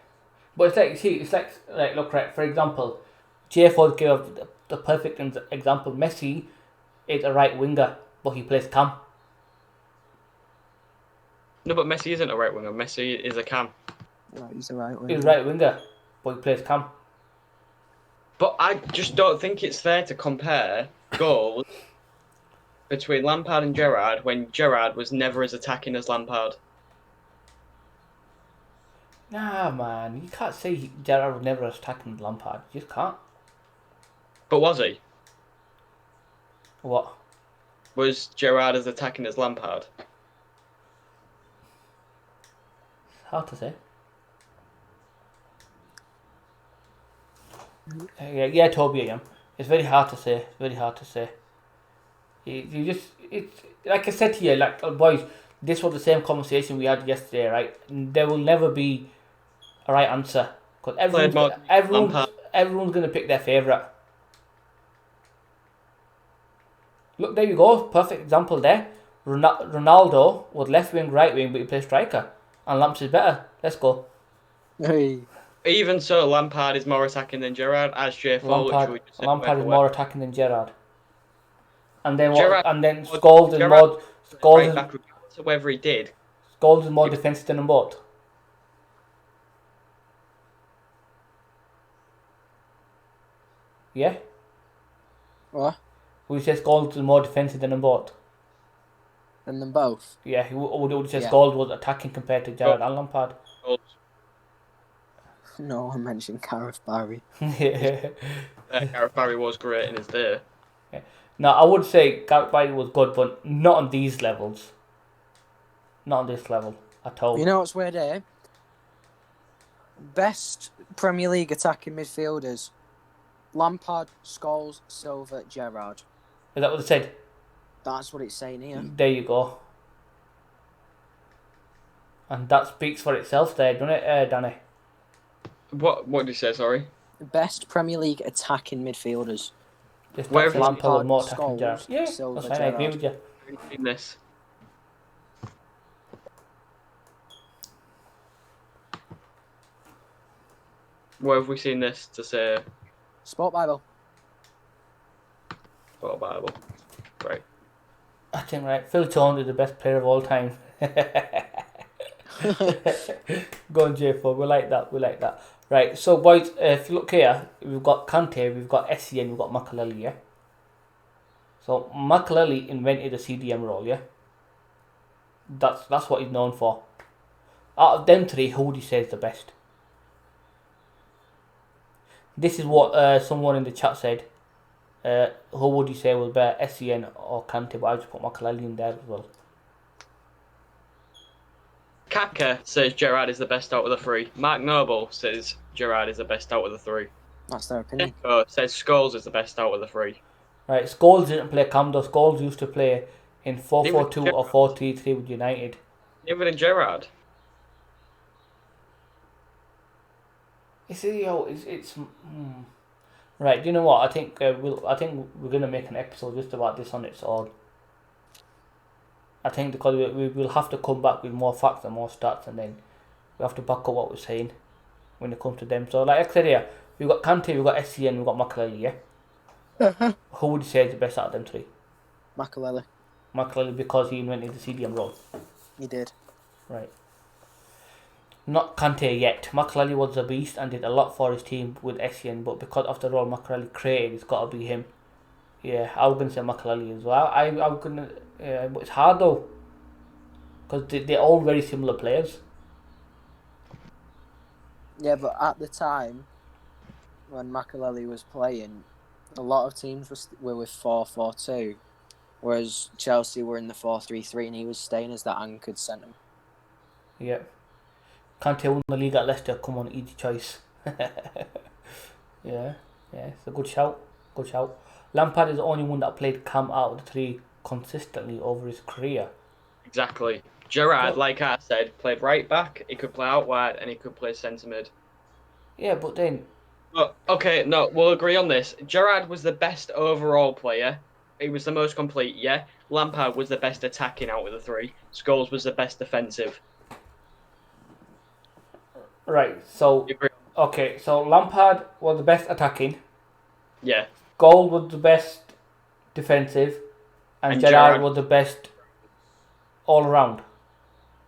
But it's like look, right, for example, J4 gave the perfect example. Messi is a right winger, but he plays cam. No, but Messi isn't a right winger. Messi is a cam. No, he's a right He's winger. a right winger, but he plays cam. But I just don't think it's fair to compare goals between Lampard and Gerrard when Gerrard was never as attacking as Lampard. Nah, man, you can't say Gerrard was never attacking Lampard. You just can't. But was he? What? Was Gerrard as attacking as Lampard? Hard to say. Yeah, Toby, I am. It's very hard to say. Very hard to say. It's like I said to you, like boys. This was the same conversation we had yesterday, right? There will never be a right answer because everyone's gonna pick their favourite. Look, there you go. Perfect example there. Ronaldo was left wing, right wing, but he plays striker. And Lamps is better. Let's go. Hey. Even so, Lampard is more attacking than Gerrard, as J4 literally just said Lampard is word for more word. attacking than Gerrard. And then Gerrard- Scholes is Gerrard- more Right back, regardless of whether he did. Scholes is more defensive than them both. Yeah? What? We say Scholes is more defensive than them both. And them both. Yeah, he would say Yeah. Scholes was attacking compared to Gerrard and Lampard. No one mentioned Gareth Barry. Gareth Barry was great in his day. No, I would say Gareth Barry was good, but not on these levels. Not on this level at all. You know what's weird here? Best Premier League attacking midfielders: Lampard, Scholes, Silva, Gerrard. Is that what they said? That's what it's saying here. There you go. And that speaks for itself there, doesn't it, Danny? What did you say? Sorry. Best Premier League attacking midfielders: Just Where that's have you- Lampard with more attacking Scholes, Gerrard. Yeah, Silva, that's fine, I agree Gerrard. with you. In this. Where have we seen this to say? Sport Bible. What Bible? Right. I think right. Phil Jones is the best player of all time. Go on, J4. We like that. We like that. Right. So, boys, if you look here, we've got Kante, we've got SCN, we've got Makaleli. Yeah. So Makaleli invented the CDM role. Yeah. That's what he's known for. Out of them three, who would you say is the best? This is what someone in the chat said. Who would you say was better, SCN or Kante? But I just put Makaleli in there as well. Kaka says Gerrard is the best out of the three. Mark Noble says Gerrard is the best out of the three. That's their opinion. Echo says Scholes is the best out of the three. Right, Scholes didn't play Camdo. Scholes used to play in 4-4-2 or 4-3-3 with United. Neither than Gerrard. Right. Do you know what? I think we're gonna make an episode just about this on its own. I think because we will have to come back with more facts and more stats, and then we have to back up what we're saying when it comes to them. So, like I said here, we've got Kante, we've got SCN, we've got Makaleli. Yeah. Who would you say is the best out of them three? Makaleli. Makaleli, because he invented the CDM role. He did. Right. Not Kante yet. Makaleli was a beast and did a lot for his team with SCN, but because of the role Makaleli created, it's got to be him. Yeah, I was going to say Makaleli as well. I was going to... but it's hard though. Because they're all very similar players. Yeah, but at the time, when Makaleli was playing, a lot of teams were with 4-4-2, whereas Chelsea were in the 4-3-3, and he was staying as that anchored centre. Yeah. Kante won the league at Leicester. Come on, easy choice. Yeah, it's a good shout. Good shout. Lampard is the only one that played Cam out of the three consistently over his career. Exactly. Gerrard, like I said, played right back. He could play out wide and he could play centre mid. Yeah, but then... But, okay, no, we'll agree on this. Gerrard was the best overall player. He was the most complete, yeah. Lampard was the best attacking out of the three. Scholes was the best defensive. Right, so... You agree? Okay, so Lampard was the best attacking. Yeah. Gold was the best defensive. And Gerrard was the best all around.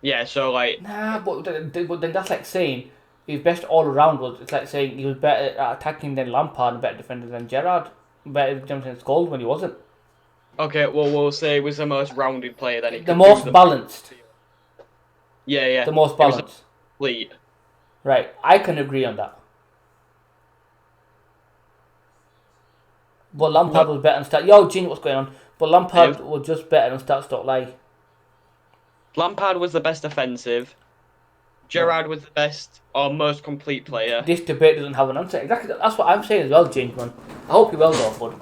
Yeah, so like... Nah, but then that's like saying his best all around was... It's like saying he was better at attacking than Lampard and better defender than Gerrard. Better than Gold when he wasn't. Okay, well, we'll say he was the most rounded player then. He The could most do balanced. Yeah. The most He was balanced. complete. Right, I can agree on that. But Lampard was better than start. Yo, Gene, what's going on? But Lampard was just better than start lie. Lampard was the best defensive. Gerrard was the best or most complete player. This debate doesn't have an answer. Exactly, that's what I'm saying as well, James, man. I hope you're well though, bud.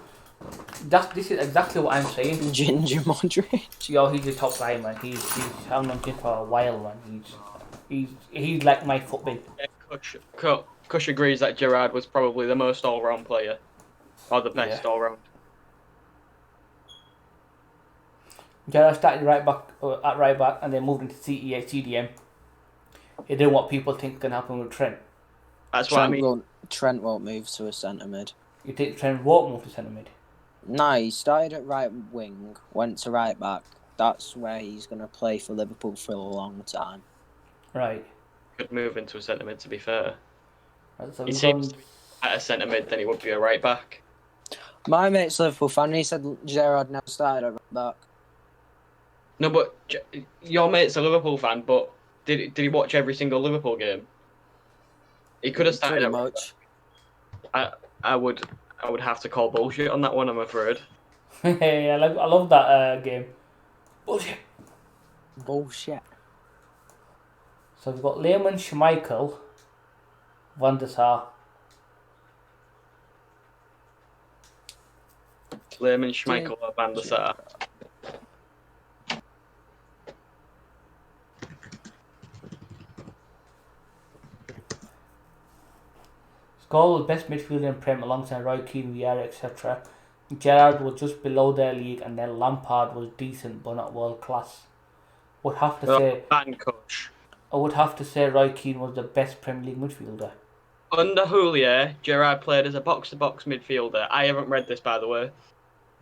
This is exactly what I'm saying. Ginger Modric. Yo, he's the top guy, man. He's having known him for a while, man. He's like my football. Yeah, Kush agrees that Gerrard was probably the most all-round player. Or the best all-round. Gerrard started at right back and then moved into CDM. He did what people think can happen with Trent. That's what I mean. Trent won't move to a centre mid. You think Trent won't move to centre mid? No, he started at right wing, went to right back. That's where he's going to play for Liverpool for a long time. Right. Could move into a centre mid, to be fair. So He seems to be at a centre mid than he would be a right back. My mate's a Liverpool fan, he said Gerrard now started at right back. No, but your mate's a Liverpool fan, but did he watch every single Liverpool game? He could have started Pretty at right much. back. I would have to call bullshit on that one, I'm afraid. I love that game. Bullshit. Bullshit. So we've got Lehman, Schmeichel, Van der Sar. Lehman, Schmeichel, or Van der Sar. Scholes was best midfielder in Prem alongside Roy Keane, Vieira, etc. Gerrard was just below their league, and then Lampard was decent but not world class. Would have to say Fan coach. I would have to say Roy Keane was the best Premier League midfielder. Under Houllier, Gerrard played as a box-to-box midfielder. I haven't read this, by the way.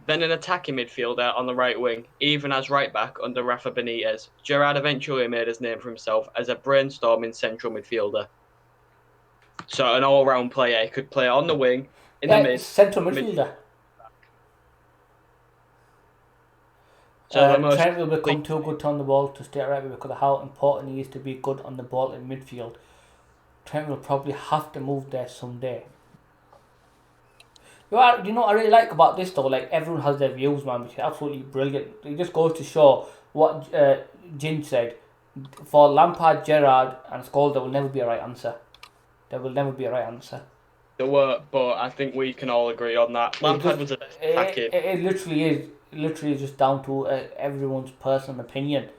Then an attacking midfielder on the right wing, even as right back under Rafa Benitez. Gerrard eventually made his name for himself as a brainstorming central midfielder. So an all-round player. He could play on the wing, in the mid, central midfielder. So Trent will become too good on the ball to stay right because of how important he is to be good on the ball in midfield. Trent will probably have to move there someday. You know what I really like about this though? Like, everyone has their views, man, which is absolutely brilliant. It just goes to show what Jin said. For Lampard, Gerrard and Scholes, there will never be a right answer. There will never be a right answer. There were, but I think we can all agree on that. Lampard was the best attacking. It literally is. Literally just down to everyone's personal opinion.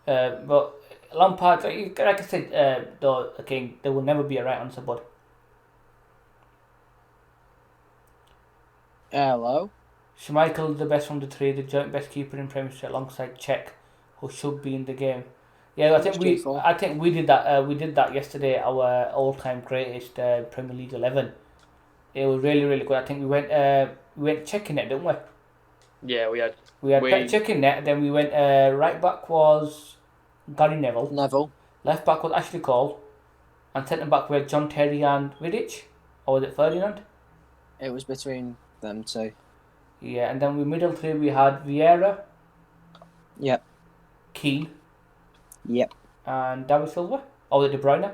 But Lampard, like I said, though, King, there will never be a right answer, but Hello. Schmeichel is the best from the three, the joint best keeper in Premiership alongside Czech, who should be in the game. Yeah, I think we did that. We did that yesterday. Our all-time greatest Premier League 11. It was really, really good. I think we went checking it, didn't we? Yeah, we had Czech in net. Then we went right back was Gary Neville. Left back was Ashley Cole, and centre back we had John Terry and Vidic, or was it Ferdinand? It was between them two. Yeah, and then we middle three we had Vieira. Yep. Keane. Yep. And David Silva. Or was it De Bruyne?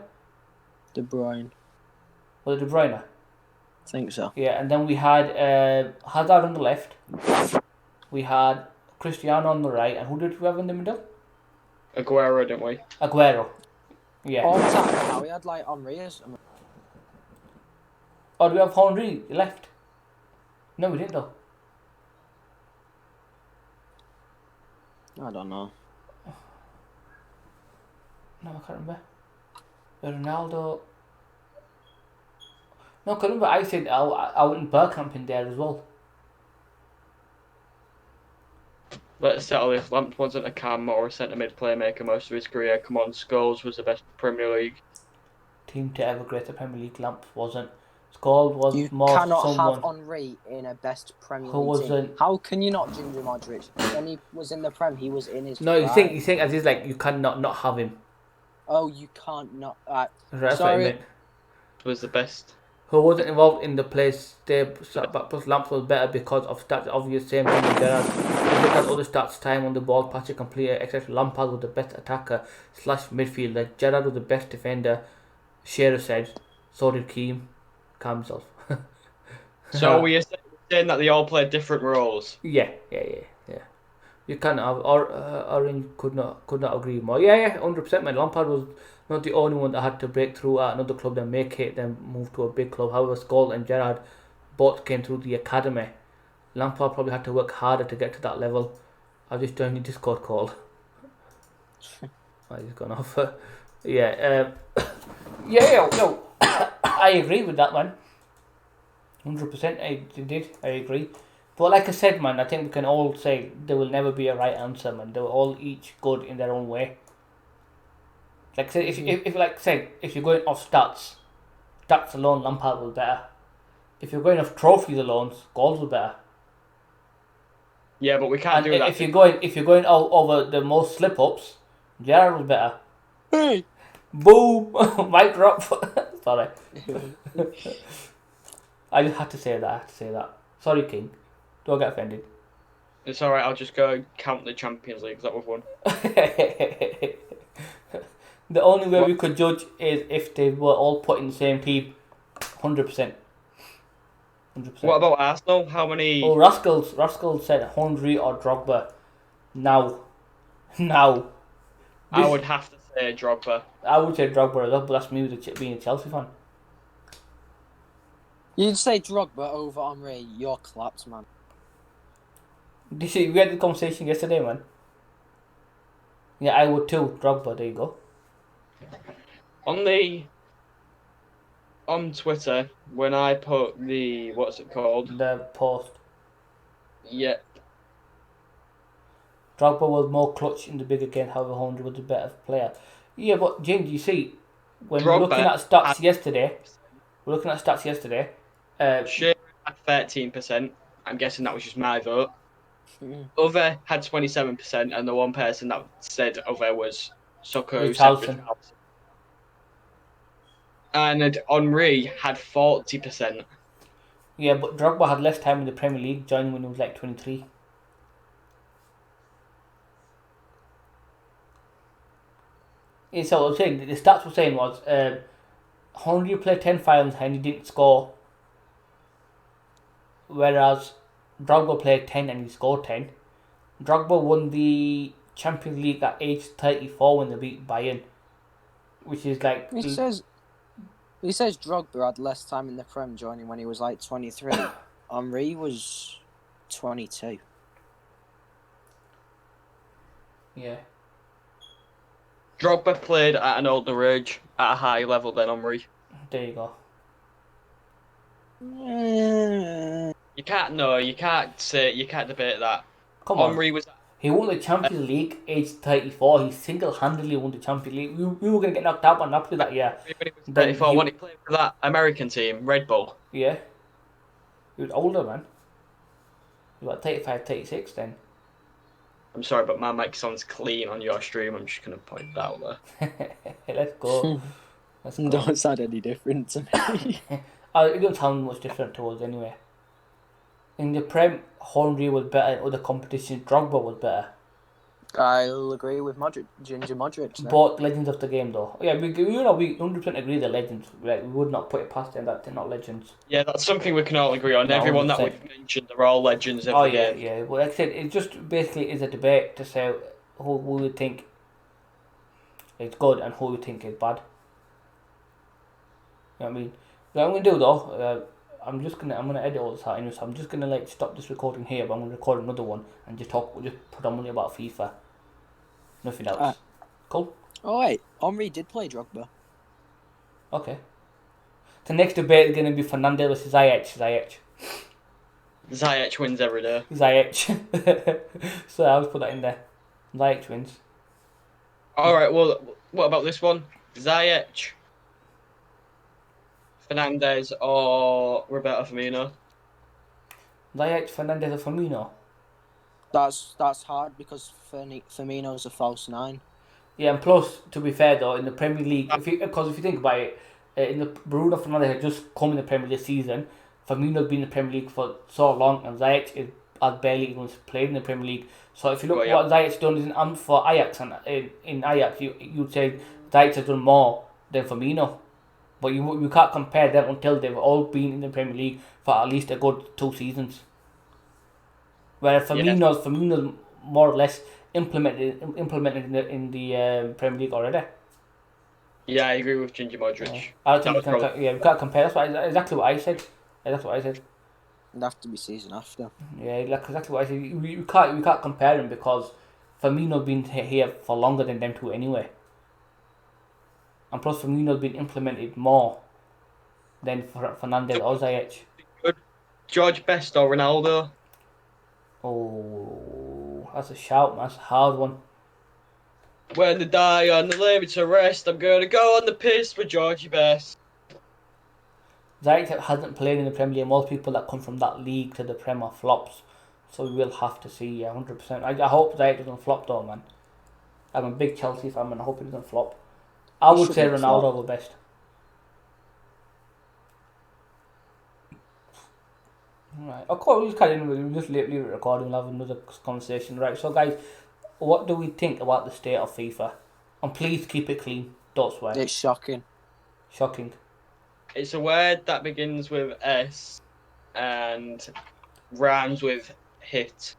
De Bruyne. Was it De Bruyne? I think so. Yeah, and then we had Hazard on the left. We had Cristiano on the right, and who did we have in the middle? Aguero, didn't we? Aguero. Yeah. Oh, was that how we had like Henri as? Or do we have Henry left? No, we didn't though. I don't know. No, I can't remember. Ronaldo. No, I can't remember. I said I went in Bergkamp in there as well. Let's settle if Lamp wasn't a cam or a centre mid playmaker most of his career. Come on, Scholes was the best Premier League. Team to ever great the Premier League. Lamp wasn't. Scholes was You more cannot someone have Henri in a best Premier who League wasn't. team. How can you not Ginger Modric? When he was in the Prem, he was in his No, you prime. think as is like you cannot not have him. Oh, you can't not. That's Sorry. what I meant. Was the best. Who wasn't involved in the place they but plus Lamp was better because of stats obvious same thing with Gerrard. If you look at other stats, time on the ball, passing completed, etc. Lampard was the best attacker / midfielder. Gerrard was the best defender. Shearer said. So did Keane. Calm himself. So we are saying that they all played different roles. Yeah. You can't have Orange could not agree more. Yeah, 100% man. Lampard was not the only one that had to break through at another club, then make it, then move to a big club. However, Scholes and Gerrard both came through the academy. Lampard probably had to work harder to get to that level. I just joined the Discord call. I just gone off. Yeah, I agree with that, man. 100%, I agree. But like I said, man, I think we can all say there will never be a right answer, man. They were all each good in their own way. Like I said, if you're going off stats alone, Lampard was better. If you're going off trophies alone, Scholes was better. Yeah, but we can't do that. If you're going out over the most slip ups, Gerrard was better. Hey. Boom! Mic drop. Sorry. I just had to say that. Sorry, King. Don't get offended. It's alright, I'll just go count the Champions Leagues that we've won. The only way What- we could judge is if they were all put in the same team. 100%. 100%. What about Arsenal? How many? Oh, Rascal said Henry or Drogba. Now. I This- would have to say Drogba. I would say Drogba as well, but that's me being a Chelsea fan. You'd say Drogba over Henry. You're clapped, man. We had the conversation yesterday, man. Yeah, I would too. Drogba, there you go. On Twitter, when I put the what's it called? The post. Yeah, Drogba was more clutch in the bigger game, however Henry was the better player. Yeah, but James, you see, when we're Drogba looking at stats had- yesterday, Shearer had 13%. I'm guessing that was just my vote. Mm. Other had 27%, and the one person that said other was Soccer, who said Richarlison. Richarlison. And Henri had 40%. Yeah, but Drogba had less time in the Premier League, joining when he was like 23. Yeah, so what I'm saying, the stats were saying was, Henry played 10 finals and he didn't score, whereas Drogba played 10 and he scored 10. Drogba won the Champions League at age 34 when they beat Bayern, which is like... He says Drogba had less time in the Prem joining when he was like 23. Henry was 22. Yeah. Drogba played at an older age, at a higher level than Henri. There you go. You can't debate that. Come on. Henri was He won the Champions League age 34. He single-handedly won the Champions League. We were going to get knocked out by Napoli that year. when he was Then 34 he- when he played for that American team, Red Bull. Yeah. He was older, man. He was about 35, 36 then. I'm sorry, but my mic sounds clean on your stream. I'm just gonna point that out there. Let's go. Let's go. Don't sound any different to me. It doesn't sound much different to us anyway. In the Prem, Henry was better. In other competitions, Drogba was better. I'll agree with Ginger Modric. Then. Both legends of the game, though. Yeah, we 100% agree they're legends. Like, we would not put it past them that they're not legends. Yeah, that's something we can all agree on. No, Everyone that 100%. we've mentioned, they're all legends of Oh the yeah, game. yeah. Well, like I said, it just basically is a debate to say who we would think is good and who we think is bad. You know what I mean? What I'm gonna do though, I'm gonna edit all this out anyway, so I'm just gonna like stop this recording here, but I'm gonna record another one and just predominantly about FIFA. Nothing else. Cool. Oh wait, Henry did play Drogba. Okay. The next debate is gonna be Fernandez versus Ziyech. Ziyech wins every day. Ziyech. So I'll just put that in there. Ziyech wins. All right. Well, what about this one? Ziyech, Fernandez, or Roberto Firmino? Ziyech, Fernandez, or Firmino. That's hard because Firmino's a false 9. Yeah, and plus, to be fair though, in the Premier League, if you think about it, in the Bruno Fernandes had just come in the Premier League this season. Firmino's been in the Premier League for so long, and Ziyech has barely even played in the Premier League. So if you look at what Ziyech's done for Ajax, and in Ajax, you'd say Ziyech has done more than Firmino. But you can't compare them until they've all been in the Premier League for at least a good 2 seasons. Whereas Firmino's more or less implemented in the Premier League already. Yeah, I agree with Ginger Modric. I don't think we can't compare. That's exactly what I said. That's what I said. It'd have to be season after. Yeah, like exactly what I said. We can't compare them because Firmino's been here for longer than them two anyway. And plus Firmino's been implemented more than Fernandez or Ziyech. George Best or Ronaldo? Oh, that's a shout, man. That's a hard one. When they die on the lay me to rest, I'm gonna go on the piss with Georgie Best. Ziyech hasn't played in the Premier League. Most people that come from that league to the Premier flops. So we will have to see, 100%. I hope Ziyech doesn't flop though, man. I'm a big Chelsea fan and I hope he doesn't flop. I would say Ronaldo over Best. Right. Of course, we'll just carry on with it. We'll just leave it recording. We'll have another conversation. Right. So, guys, what do we think about the state of FIFA? And please keep it clean. Don't swear. It's shocking. Shocking. It's a word that begins with S and rhymes with hit.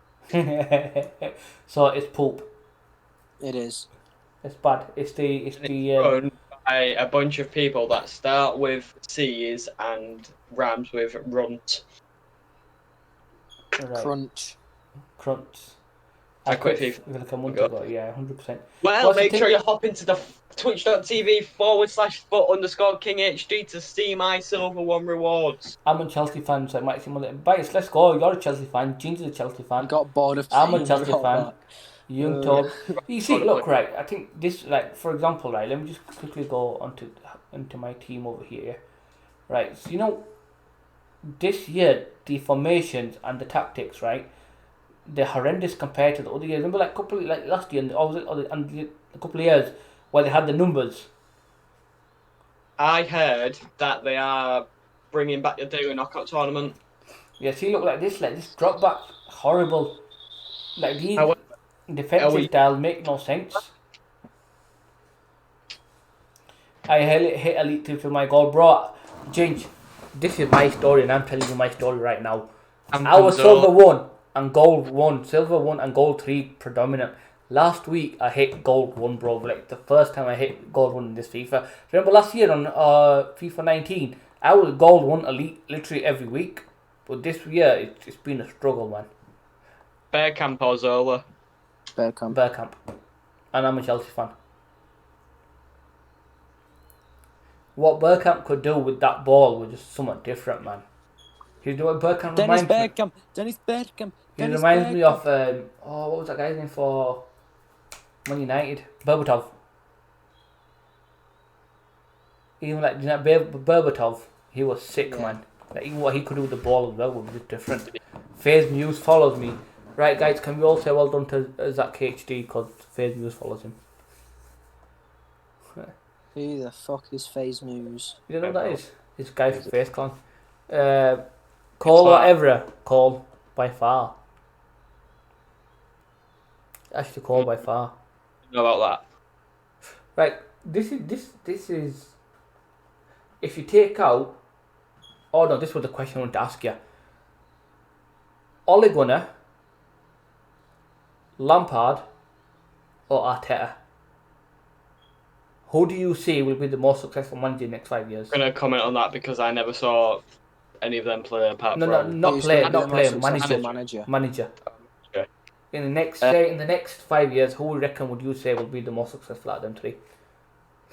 So it's poop. It is. It's bad. It's And it's run by a bunch of people that start with C's and rhymes with runt. right. Crunch. Crunch. I I quit quit FIFA. like a month Go. ago. Yeah, 100%. Well, What's the make sure thing? you hop into the twitch.tv/foot_king_HD to see my Silver One rewards. I'm a Chelsea fan, so I might see more. Bites, let's go. You're a Chelsea fan. Ginger's a Chelsea I fan. got bored of I'm a being Chelsea brought fan. back. Young Uh, Toad. You see, look, right. I think this, like, for example, right. Let me just quickly go into my team over here. Right. So you know, this year the formations and the tactics, right? They're horrendous compared to the other years. Remember, like like last year and a couple of years where they had the numbers. I heard that they are bringing back the daily knockout tournament. Yeah, see, look like this drop back horrible. Like these However, are defensive we- style make no sense. I hit Elite 2 for my goal, bro. Ginge, this is my story, and I'm telling you my story right now. I was silver 1 and gold 1, silver 1 and gold 3 predominant. Last week I hit gold 1, bro. Like the first time I hit gold 1 in this FIFA. Remember last year on FIFA 19, I was gold 1 elite literally every week. But this year it's been a struggle, man. Bergkamp or Zola? Bergkamp. Bergkamp, and I'm a Chelsea fan. What Bergkamp could do with that ball was just somewhat different, man. He's doing Bergkamp Dennis reminds me. Bergkamp. Dennis Bergkamp. He Dennis reminds me Bergkamp. of what was that guy's name for Man United? Berbatov. Even like Berbatov, he was sick, Yeah. man. Like even what he could do with the ball as well was a bit different. FaZe Muse follows me. Right, guys, can we all say well done to Zach KHD because FaZe Muse follows him? Who the fuck is FaZe Muse? You don't know what that is? This guy from Face Clan. Cole or Evra? Cole by far. Actually, Cole by far. Know about Right. This is. If you take out. Oh no, this was the question I wanted to ask you. Ole Gunnar, Lampard, or Arteta? Who do you see will be the most successful manager in the next 5 years? that. I'm gonna comment on that because I never saw any of them play apart No, from. not Who's play, gonna be not the play. most successful Manager. manager? Manager. Okay. In the next 5 years, who would you say will be the most successful out of them three?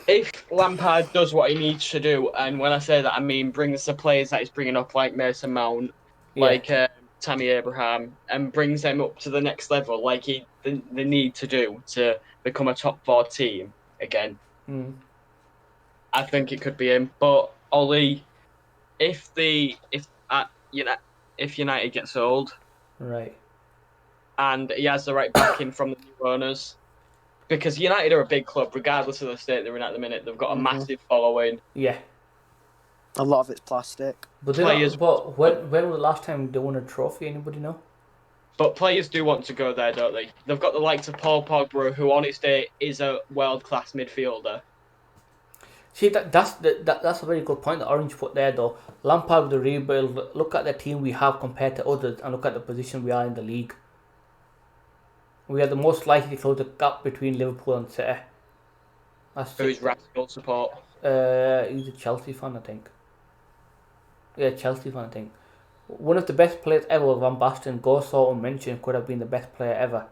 If Lampard does what he needs to do, and when I say that, I mean brings the players that he's bringing up, like Mason Mount, Yeah. like Tammy Abraham, and brings them up to the next level, like they need to do to become a top 4 team again. Mm. I think it could be him. But Ollie, if United gets sold Right. and he has the right backing from the new owners, because United are a big club, regardless of the state they're in at the minute. They've got a massive following. Yeah. A lot of it's plastic. But Players- but when was the last time they won a trophy? Anybody know? But players do want to go there, don't they? They've got the likes of Paul Pogba, who on his day is a world-class midfielder. See, that's a very good point that Orange put there, though. Lampard with the rebuild, look at the team we have compared to others, and look at the position we are in the league. We are the most likely to close the gap between Liverpool and City. Who's Rascal support? He's a Chelsea fan, I think. Yeah, Chelsea fan, I think. One of the best players ever, Van Basten, goes so unmentioned, could have been the best player ever.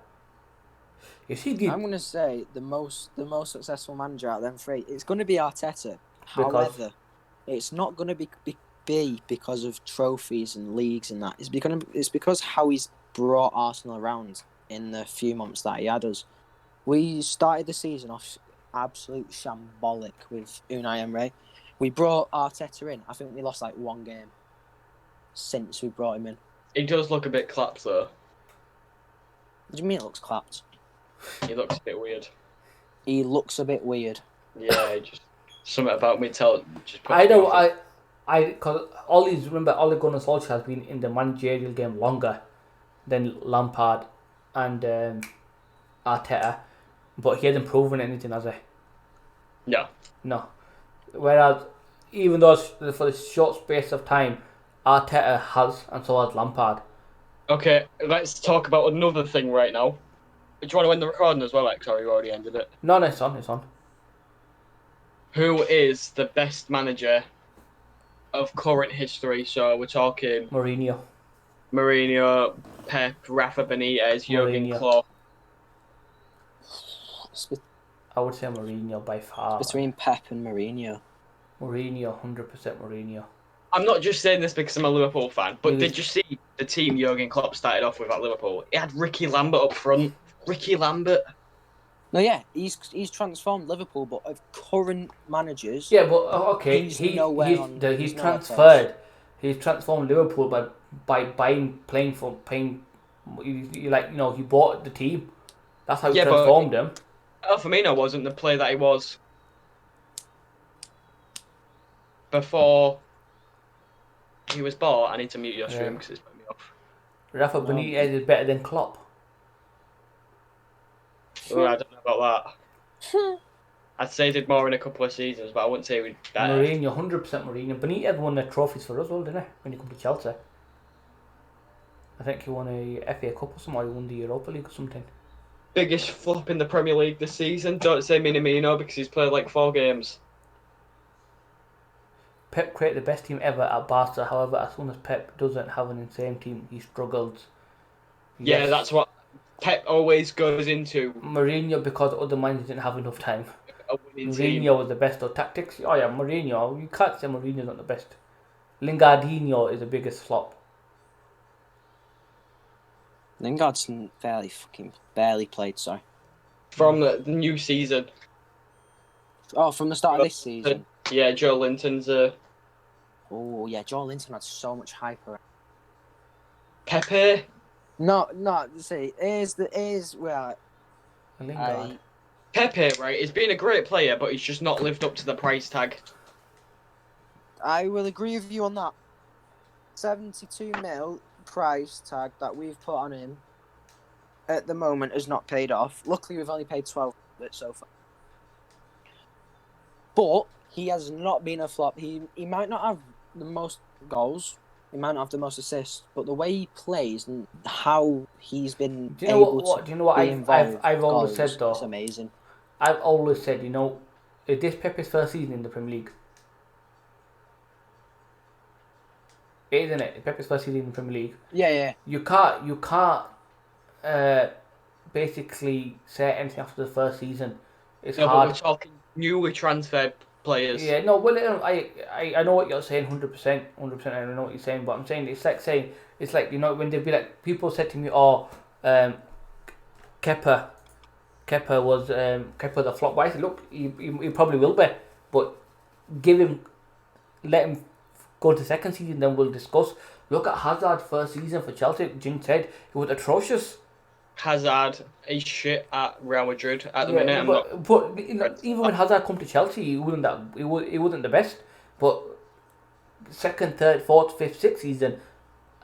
You see, I'm gonna say the most successful manager out of them three. It's gonna be Arteta. Because- However, it's not gonna be because of trophies and leagues and that. It's because how he's brought Arsenal around in the few months that he had us. We started the season off absolute shambolic with Unai Emery. We brought Arteta in. I think we lost like one game since we brought him in. He does look a bit clapped, though. What do you mean it looks clapped? He looks a bit weird. He looks a bit weird. Yeah, just something about me just puts I me know, off. because Ole Gunnar Solskjaer has been in the managerial game longer than Lampard and Arteta, but he hasn't proven anything, has he? No. Whereas, even though it's for the short space of time, Arteta has, and so has Lampard. Okay, let's talk about another thing right now. Do you want to end the recording as well, X, or you already ended it? No, it's on. It's on. Who is the best manager of current history? So we're talking Mourinho. Mourinho, Pep, Rafa Benitez, Jurgen Mourinho. Klopp. I would say Mourinho by far. Between Pep and Mourinho. Mourinho, 100% Mourinho. I'm not just saying this because I'm a Liverpool fan, but did you see the team Jurgen Klopp started off with at Liverpool? He had Ricky Lambert up front. Ricky Lambert. No, yeah, he's transformed Liverpool, but of current managers, Yeah, but okay, he's he's nowhere he's, on- the, he's he's nowhere transferred. He's transformed Liverpool by playing. He bought the team. That's how he Yeah, but- transformed them. Firmino wasn't the player that he was before he was bought. I need to mute your stream because it's putting me off. Rafa Benitez is better than Klopp. Oh, I don't know about that. I'd say he did more in a couple of seasons, but I wouldn't say he was better. Mourinho, 100% Mourinho. Benitez won the trophies for us all, didn't he? When he come to Chelsea. I think he won a FA Cup or something, or he won the Europa League or something. Biggest flop in the Premier League this season. Don't say Minamino because he's played like 4 games. Pep created the best team ever at Barca. However, as soon as Pep doesn't have an insane team, he struggles. Yeah, Yes. that's what Pep always goes into. Mourinho, because other managers didn't have enough time. A winning team. Mourinho was the best of tactics. Oh yeah, Mourinho. You can't say Mourinho's not the best. Lingardinho is the biggest flop. Lingard's barely played, sorry. From the new season. Oh, from the start of this season. Yeah, Joe Linton's Oh, yeah, Joe Linton had so much hype around. Pepe. No, see, where Lingard. Pepe, right, he's been a great player, but he's just not lived up to the price tag. I will agree with you on that. 72 mil price tag that we've put on him at the moment has not paid off. Luckily, we've only paid 12 of it so far. But he has not been a flop. He might not have the most goals. He might not have the most assists, but the way he plays and how he's been Do you know able what? to Do you know what be involved I've always goals, said though? it's amazing. I've always said, is this Pepe's first season in the Premier League? Isn't it? Pepe's first season in the Premier League. Yeah. You can't basically say anything after the first season. It's No, but hard. we're talking newly transferred players. Yeah, no, well, I know what you're saying, 100%, I know what you're saying, but I'm saying, when they'd be like, people said to me, Kepa was a flop, but I said, look, he probably will be, but let him go to second season, then we'll discuss. Look at Hazard's first season for Chelsea. Jim said he was atrocious. Hazard is shit at Real Madrid at the minute. But even when Hazard come to Chelsea, he wasn't the best. But second, third, fourth, fifth, sixth season,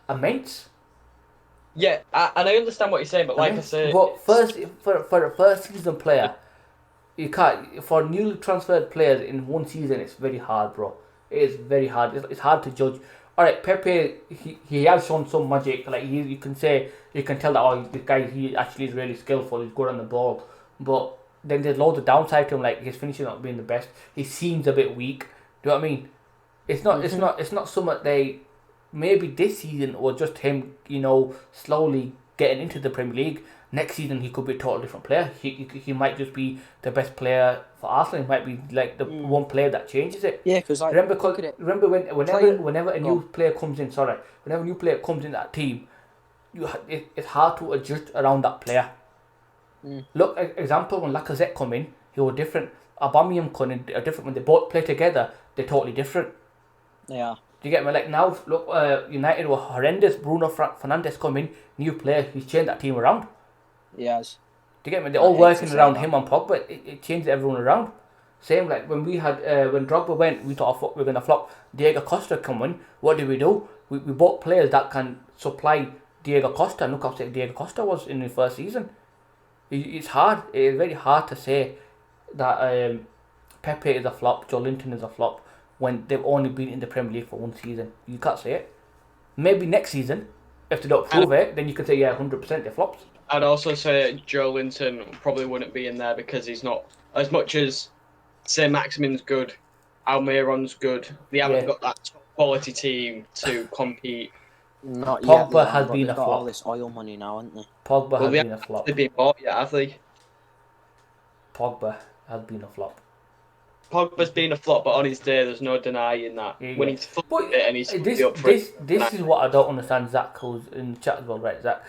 immense. Yeah, and I understand what you're saying, but like I say, but for a first season player, you can't. For newly transferred players in one season, it's very hard, bro. It is very hard. It's hard to judge. All right, Pepe, he has shown some magic. Like you can tell that this guy he actually is really skillful. He's good on the ball, but then there's loads of downside to him. Like his finishing not being the best. He seems a bit weak. Do you know what I mean? It's not. It's not so much they. Maybe this season was just him, slowly getting into the Premier League. Next season he could be a totally different player. He might just be the best player for Arsenal. He might be like the one player that changes it. Yeah, because remember whenever a new player comes in. Sorry, whenever a new player comes in that team, it's hard to adjust around that player. Look, example when Lacazette come in, he was different. Aubameyang come in are different. When they both play together, they're totally different. Yeah. Do you get me? Like now, look, United were horrendous. Bruno Fernandes come in, new player. He's changed that team around. Yes. Do you get me? They're all working around him and Pogba. It changed everyone around. Same like when we had when Drogba went, we thought we were gonna flop. Diego Costa come in. What did? We bought players that can supply Diego Costa. And look how sick Diego Costa was in his first season. It's hard. It's very hard to say that Pepe is a flop, Joe Linton is a flop when they've only been in the Premier League for one season. You can't say it. Maybe next season, if they don't prove it, then you could say, yeah, 100% they're flops. I'd also say Joe Linton probably wouldn't be in there because he's not as much as say Maximin's good, Almiron's good. They haven't got that top quality team to compete. Not Pogba yet, they has have, but been they've a got all flop. this oil money now, haven't they? Pogba has They been a flop. haven't been bought yet, have they? Pogba has been a flop. Pogba's been a flop, but on his day, there's no denying that. Yeah, When yeah. he's flipped But it and he's this up for it. this is what I don't understand. Zach, who's in the chat as well, right? Zach,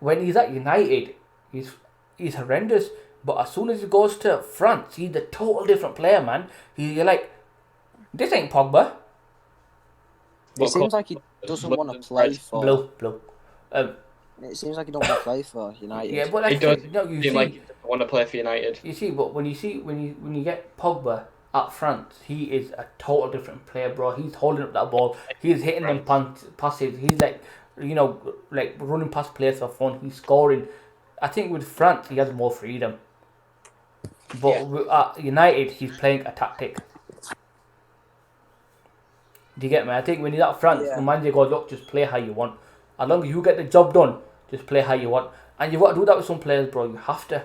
when he's at United, he's horrendous. But as soon as he goes to France, he's a total different player, man. You're like, this ain't Pogba. It seems like he doesn't want to play for. Blue. It seems like he don't want to play for United. Yeah, but He like, does no, you seem see, like he doesn't want to play for United. you see, but when you get Pogba at France, he is a total different player, bro. He's holding up that ball. He's hitting them passes. He's like, like running past players for fun. He's scoring. I think with France, he has more freedom. But at United, he's playing a tactic. Do you get me? I think when he's at France, the manager goes, look, just play how you want. As long as you get the job done, just play how you want. And you've got to do that with some players, bro. You have to.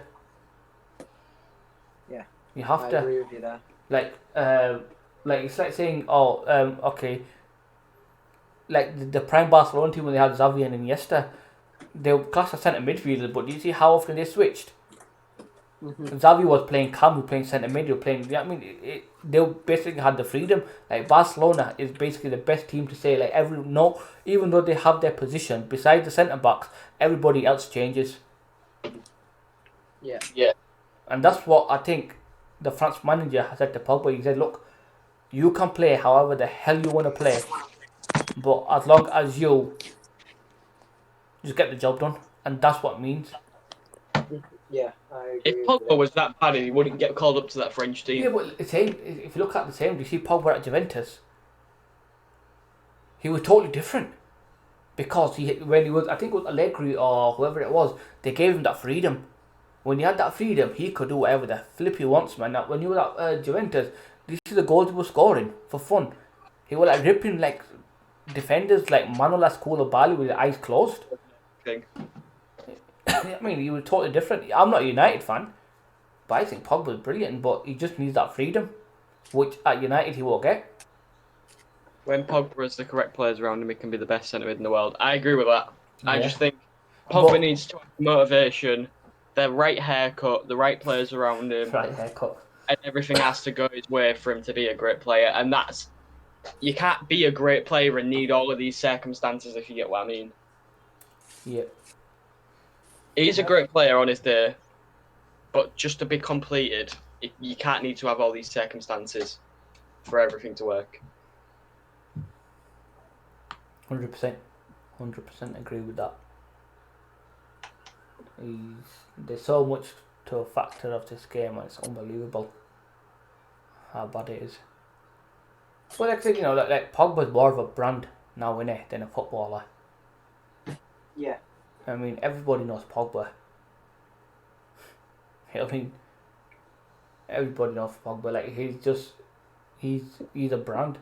Yeah. You have to. I agree with you there. Like it's like saying, okay. Like the prime Barcelona team when they had Xavi and Iniesta, they were classed as centre midfielders, but do you see how often they switched? Mm-hmm. Xavi was playing cam, playing centre mid, playing. I mean, they basically had the freedom. Like Barcelona is basically the best team to say. Like even though they have their position, besides the centre backs, everybody else changes. Yeah. And that's what I think the France manager has said to Pogba. He said, look, you can play however the hell you want to play, but as long as you just get the job done, and that's what it means. Yeah, I agree. If Pogba was that bad, he wouldn't get called up to that French team. Yeah, but the same. If you look at the same, do you see Pogba at Juventus? He was totally different because when he was, I think it was Allegri or whoever it was, they gave him that freedom. When he had that freedom, he could do whatever the flip he wants, man. Now, when he was at Juventus, this is the goals he was scoring for fun. He was like ripping like defenders like Manolas Koulibaly with his eyes closed. Thing. I mean, he was totally different. I'm not a United fan, but I think Pogba is brilliant. But he just needs that freedom, which at United he won't get. When Pogba has the correct players around him, he can be the best centre mid in the world. I agree with that. Yeah. I just think Pogba needs to have motivation, the right haircut, the right players around him, Right haircut. and everything has to go his way for him to be a great player. And you can't be a great player and need all of these circumstances, if you get what I mean. Yeah. He's a great player on his day, but just to be completed, you can't need to have all these circumstances for everything to work. 100%. 100% agree with that. There's so much to a factor of this game, and it's unbelievable how bad it is. But like I said, like Pogba's more of a brand now, innit, than a footballer. Yeah. I mean, everybody knows Pogba. I mean, everybody knows Pogba. Like he's a brand.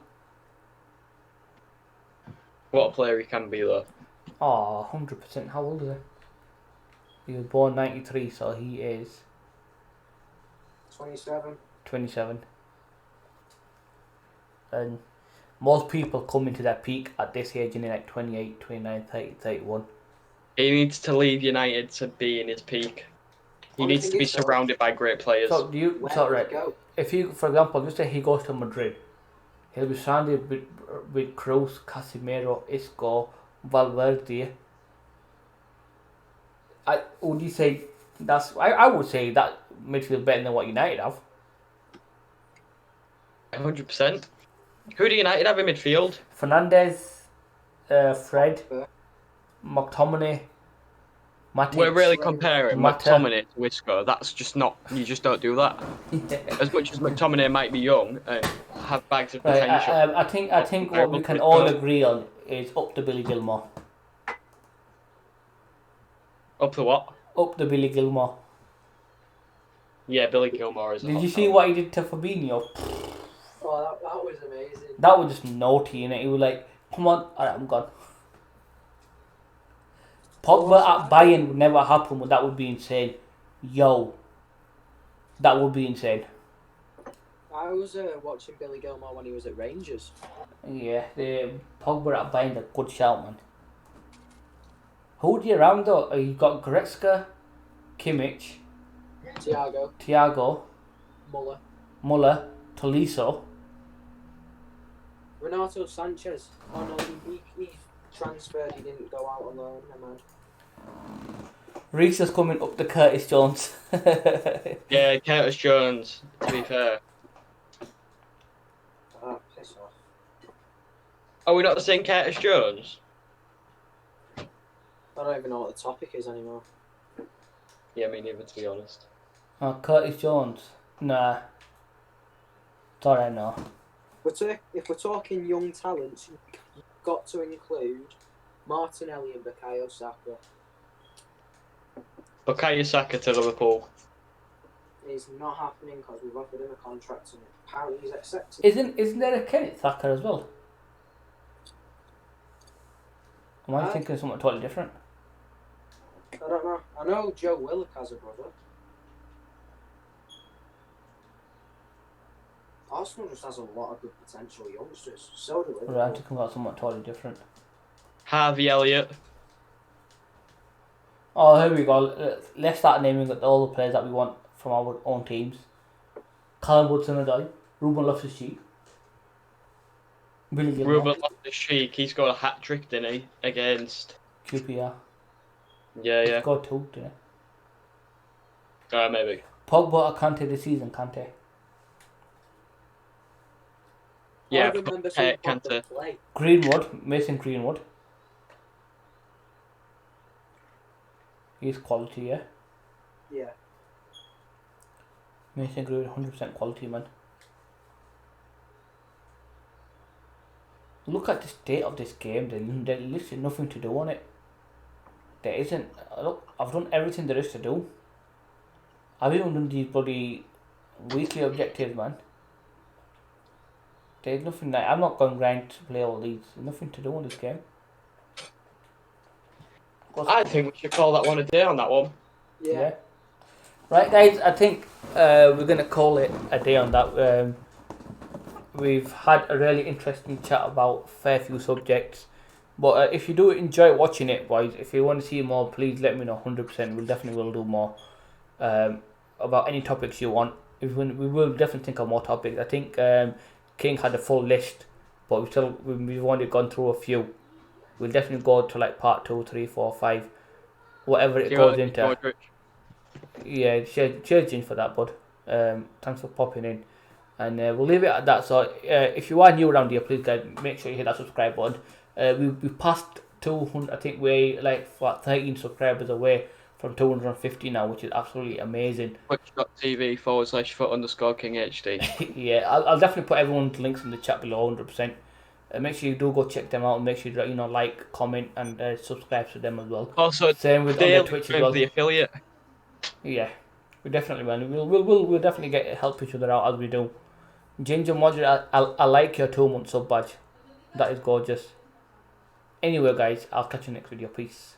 What a player he can be, though. Oh, 100%. How old is he? He was born 93, so he is 27. 27. And most people come into their peak at this age in like 28, 29, 30, 31. He needs to leave United to be in his peak. He needs to be surrounded by great players. So do you? So right. If he, for example, just say he goes to Madrid, he'll be surrounded with Kroos, Casemiro, Isco, Valverde. Would you say that's? I would say that midfield better than what United have. 100%. Who do United have in midfield? Fernandes, Fred, McTominay, Matic. We're really comparing Mata. McTominay to Isco. That's just not. You just don't do that. As much as McTominay might be young and have bags of potential. I think what we can all agree on is up to Billy Gilmore. Up to what? Up to Billy Gilmore. Yeah, Billy Gilmore is a Did hot you see talent. what he did to Fabinho? Oh, that was amazing. That was just naughty, innit? He was like, come on, alright, I'm gone. Pogba at Bayern would never happen, but that would be insane. Yo, that would be insane. I was watching Billy Gilmore when he was at Rangers. Yeah, the Pogba at Bayern, a good shout, man. Who do you around though? You got Goretzka, Kimmich, Thiago, Thiago, Muller, Tolisso. Renato Sanchez. Oh no, he transferred. He didn't go out on loan. Never mind. Reese is coming up to Curtis Jones. Yeah, Curtis Jones, to be fair. Ah, piss off. Are we not saying Curtis Jones? I don't even know what the topic is anymore. Yeah, me neither, to be honest. Curtis Jones. Nah. Sorry, no. If we're talking young talents, you've got to include Martinelli and Bukayo Saka. Bukayo Saka to Liverpool. It's not happening because we've offered him a contract and apparently he's accepted. Isn't there a Kenneth Thacker as well? Am I thinking of something totally different? I don't know. I know Joe Willock has a brother. Arsenal just has a lot of good potential youngsters. So do Liverpool. Right, I'm thinking about something totally different. Harvey Elliott. Oh, here we go. Let's start naming all the players that we want from our own teams. Callum Hudson-Odoi, Ruben Loftus-Cheek, Billy Gilmore, Ruben Loftus-Cheek, he scored a hat-trick, didn't he? Against... QPR. Yeah, He yeah. scored 2, didn't he? Maybe. Pogba or Kante this season, Kante. Yeah, I remember seeing Pogba Kante. play. Greenwood, Mason Greenwood. He's quality, yeah. Yeah. Mason Greenwood, 100% quality, man. Look at the state of this game. There's literally nothing to do on it. There isn't. Look, I've done everything there is to do. I've even done these bloody weekly objectives, man. There's nothing like I'm not going grind to play all these. There's nothing to do on this game. I think we should call that one a day on that one. Yeah. Right, guys. I think we're gonna call it a day on that. We've had a really interesting chat about a fair few subjects. But if you do enjoy watching it, boys, if you want to see more, please let me know. 100%, we'll definitely will do more about any topics you want. We will definitely think of more topics. I think King had a full list, but we've only gone through a few. We'll definitely go to like part 2, 3, 4, 5, whatever it goes into. Yeah, cheers Jin for that, bud. Thanks for popping in. And we'll leave it at that. So if you are new around here, please guys, make sure you hit that subscribe button. We passed 200. I think we're like 13 subscribers away from 250 now, which is absolutely amazing. Twitch.tv/foot_KingHD. Yeah, I'll definitely put everyone's links in the chat below. 100%. Make sure you do go check them out, and make sure you like, comment, and subscribe to them as well. Also, same with on the Twitch as well. the affiliate. Yeah, we definitely, man. We'll definitely help each other out as we do. Ginger Moderator, I like your 2-month sub badge. That is gorgeous. Anyway, guys, I'll catch you next video. Peace.